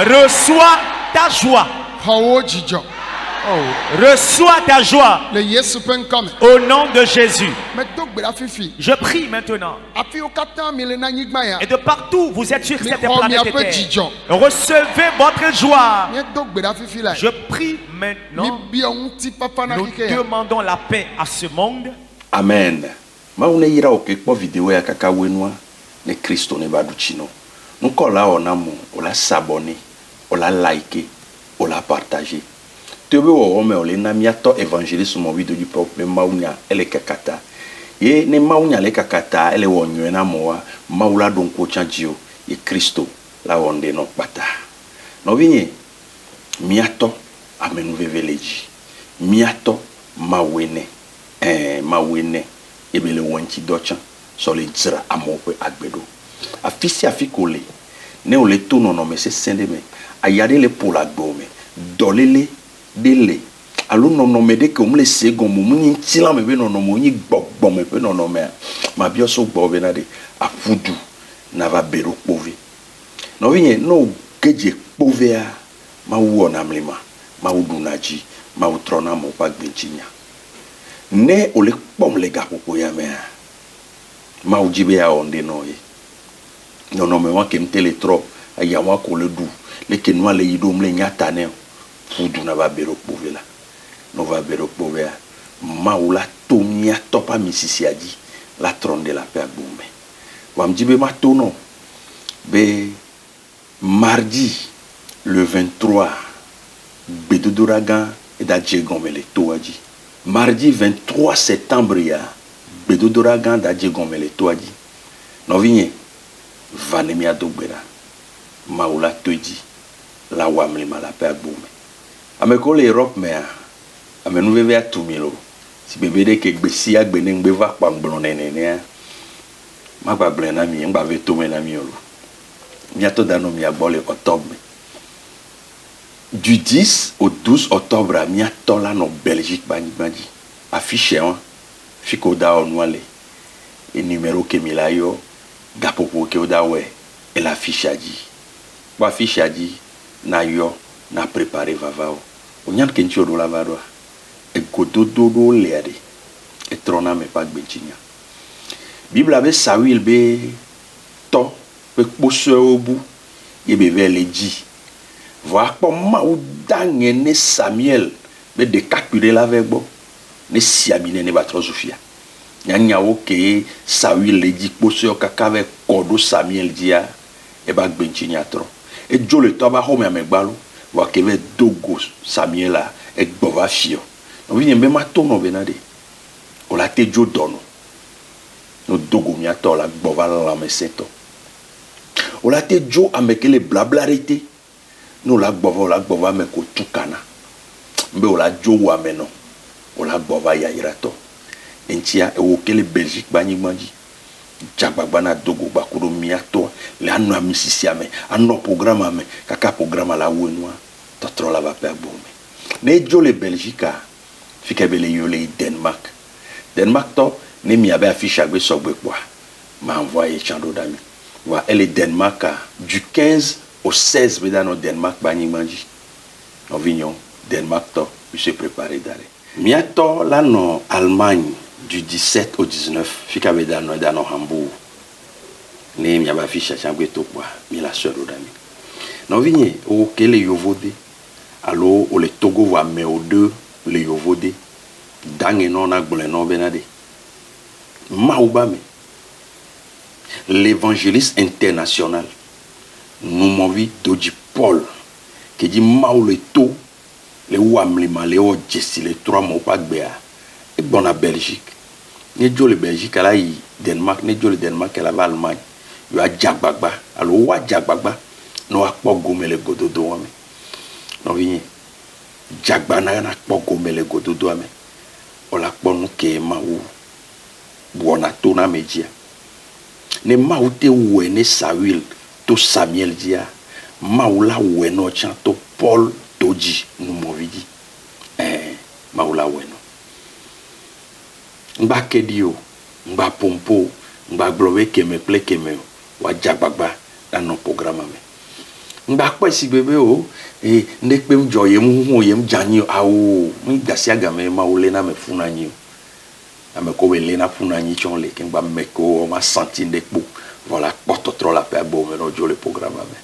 Reçois ta joie. Xɔ wo dzidzɔ. Reçois ta joie. Le Yesu ƒe ŋkɔ me. Au nom de Jésus. Medo gbe ɖa fifi. Je prie maintenant. Afiwo katã mi le na anyigba ya. Et de partout, vous êtes sur cette Mixɔ planète miaƒe terre. dzidzɔ. Recevez votre joie. Miedo gbe ɖa fifi la. Je prie maintenant. Mibia ŋutifafa na Nous xixea. demandons la paix à ce monde. Amen. Mawu ne yira wo ke kpɔ video ya kaka wenua ne Kristo ne ba ɖu tsi no. Nukɔla wɔna mo, wola sabɔne, wola like, wola partager. Tebe wɔwɔ me wòle na miatɔ évangéliste mɔvi do dzi pɔ be Mawu nya ele kakata. Ye ne Mawu nya le kakata ele wɔ nyuie na mɔa, Mawu la ɖo ŋku tsã dzi o. Ye Kristo la wɔ ŋɖe nɔ kpata. Nɔvinye, miatɔ amenuveve le dzi. Miatɔ Mawu ene. Mawu ene. Ebe le wɔ ŋtsi dɔ tsã. Sɔ le dzra amewo ƒe agbe ɖo. Afi sia afi ko le. Ne wòle to nɔnɔme sesẽ ɖe me. Aya ɖe le ƒo le agbewo me. Dɔléle dele alo nɔnɔme ɖe ke wòmle se gɔme wòmenye ŋutilã me ƒe nɔnɔme wònye gbɔgbɔme ƒe nɔnɔmea mabia so gbɔ bena ɖe aƒudu nava be ɖo kpove nɔvinye ne wòge dze kpovea Mawu wɔna mlima Mawu ɖuna dzi Mawu trɔna amewo ƒe agbe ŋuti nya ne wòle kpɔm le gaƒoƒo ya mea Mawu dzi be yeawɔ ŋɖe nɔ ye nɔnɔme wa ke ŋte le trɔ aya wa ko le ɖu leke nua le yi ɖom le nyata ne o fudu na va bero kpove la no va bero kpovea Mawu la to miatɔ ƒe amisisia dzi la trɔ ŋɖe la ƒe agbome wam dzi be mato no be mardi le 23 gbedodoɖa gã eda dze gɔme le toa dzi mardi 23 septembre ya gbedodoɖa gã da dze gɔme le toa dzi nɔvinye va ne miado gbe ɖa Mawu la toe dzi la wɔ amlima la ƒe agbome ame ko le Europe mea ame nuveve atu mi lo si bebe ɖe ke gbe si agbe ne ŋgbe va kpangblɔ nenea magbagblẽ na mi ŋgba ve tome na mi o lo miatɔ da nɔ mia gbɔ le octobre du 10 au 12 octobre miatɔ la nɔ Belgique ƒe anyigba dzi afiche wa fi ke woda wɔ nua le numéro ke mi la yɔ gaƒoƒo ke woda wɔe ele afichea dzi kpɔ afichea dzi na yɔ na préparer vavawo onyan ke ŋtsi oɖo la va ɖoa egododo ɖo lea ɖe etrɔna me ƒe agbedzinya Biblia be Saul be tɔ ƒe kposɔewo bu ye be ve le dzi vɔ akpɔ Mawu da ŋe ne Samuel be ɖekakpui ɖe la ve gbɔ ne siami ne ba trɔ zu fia nyanyawo ke Saul le dzi kposɔewo kaka ve kɔ ɖo Samuel dzia ebe agbedzinya trɔ edzo le tɔ ba xɔme amegbalo wa keve dogo Samuela egbɔ va fio no vi be ma to no bena de o la te dzo dono no dogo miato la gbɔ va la meseto o la te dzo amekele blabla rete no la gbɔ va me ko tukana mbe o la dzo wa me no o la gbɔ va yayirato entia e wo kele Belgique ba nyigba dzi dzagbagba na dogo gbakoɖo miato le anɔ amisisia me anɔ programme me kaka programme la wo nua tɔtrɔ la va ƒe agbome ne dzo le Belgique fi ke be le yo le Denmark tɔ ne miabe afiche agbe sɔgbe kpoa ma envoyer tsã ɖo ɖa mi wa ele Denmark du 15 au 16 be da nɔ Denmark ƒe anyigba dzi nɔvinyɔ Denmark tɔ mi se préparer da ɖe miatɔ la nɔ Allemagne du 17 au 19 fi ke be da nɔ Hambourg ne miabe afiche tsã gbe to kpoa mi la sɔ ɖo ɖa mi nɔvinye wo ke le Yovode alo o le Togo wa ameo ɖe le Yovode dange nɔ na gblẽ nɔ bena de Mawu ba me l'évangéliste international numɔvi dodzi Paul ke dzi Mawu le to le wɔ amlima le wɔ dzesi le trɔ amewo ƒe agbea egbɔna Belgique ne dzo le Belgique la yi Denmark, ne dzo le Denmark la va Allemagne, yo a dzagbagba alo wa dzagbagba no akpɔ gome le gododo wa me nɔvinye dzagba na kpɔ gome le gododoa me wòle akpɔ nu ke Mawu wɔna to na me dzia ne Mawu te wɔe ne Samuel to Samuel dzia Mawu la wɔe no tsã to Paul to dzi numɔvi dzi Mawu la wɔe no ngba keɖi o ngba pompo o ngba gblɔ be keme kple keme o wa dzagbagba nanɔ programme me ngba kpɔ si bebe o ne kpe dzɔ yem hu yem dzanyi awo mi gasia game Mawu le na me funa nyi o ame ko be le na funa nyi tsɔ le ke ngba me ko ma senti ne kpo voilà kpɔ tɔtrɔ la pe agbo me no dzo le programme me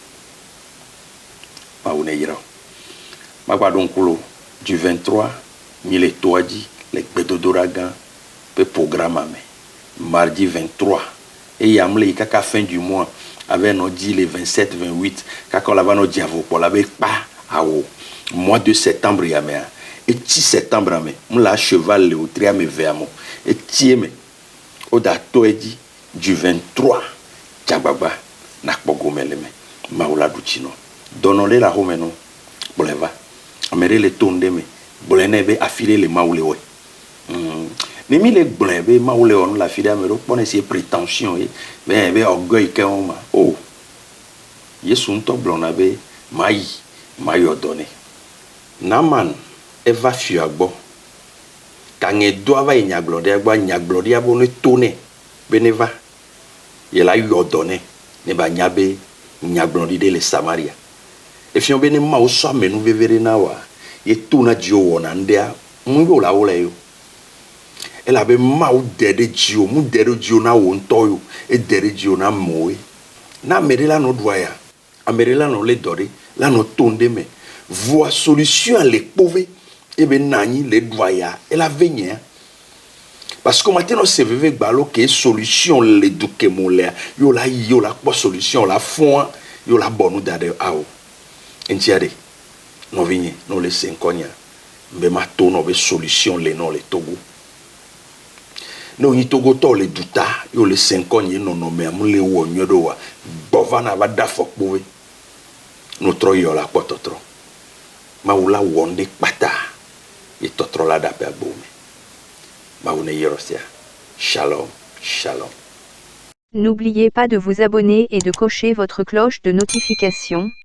Mawu ne yira ma gba do nkulo du 23 mi le toa dzi le gbedodoɖa gã pe programme me mardi 23 et yamle yi kaka fin du mois avec no dit les 27 28 kaka on la va no diavo pour la be pa awo mois de septembre ya me et 10 septembre me la cheval le outria me veamo et tieme o da to edi du 23 tchagbagba na kpogomele me maula duchino donole la homeno boleva amere le tonde me bolene be affilé le maule we ne mi le gblẽ be Mawu le wɔ nu le afi ɖe ame ɖewo kpɔnɛ si prétention ye be orgueil ke wo ma o Yesu ŋutɔ gblɔna be mayi mayɔ dɔ nɛ Naaman eva fia gbɔ kaŋe do ava yi nyagblɔɖia gbɔ nyagblɔɖia bo ne to nɛ be ne va ye la yɔ dɔ nɛ ne ba nya be nyagblɔɖi ɖe le Samaria efia be ne Mawu sɔ amenu veve ɖe na wa ye to na dziwo wɔna ŋɖea nu yo la wo le yo ela be Mawu de ɖe dziwo mu de ɖe dziwo na wo ŋutɔ yo e de ɖe dziwo na amewoe na ame ɖe la no ɖua ya ame ɖe la no le dɔ ɖe la no to ŋɖe me voa solution le kpove ebe na anyi le ɖua ya ela ve nyea parce que mate no se veve gbalo ke solution le du ke mo le yo la yi yo la kpɔ solution la fɔa yo la bɔ nu da ɖe awo eŋtia ɖe nɔvinye no le se ŋkɔnya be ma to no be solution le no le Togo no yi Togo to le duta yo le 5 ans no no me amule wo nyodo wa bova na ba da fokpo we no tro yo la pototro ma wula wonde pata e totro la da pe abome ma wone yerosia shalom shalom. N'oubliez pas de vous abonner et de cocher votre cloche de notification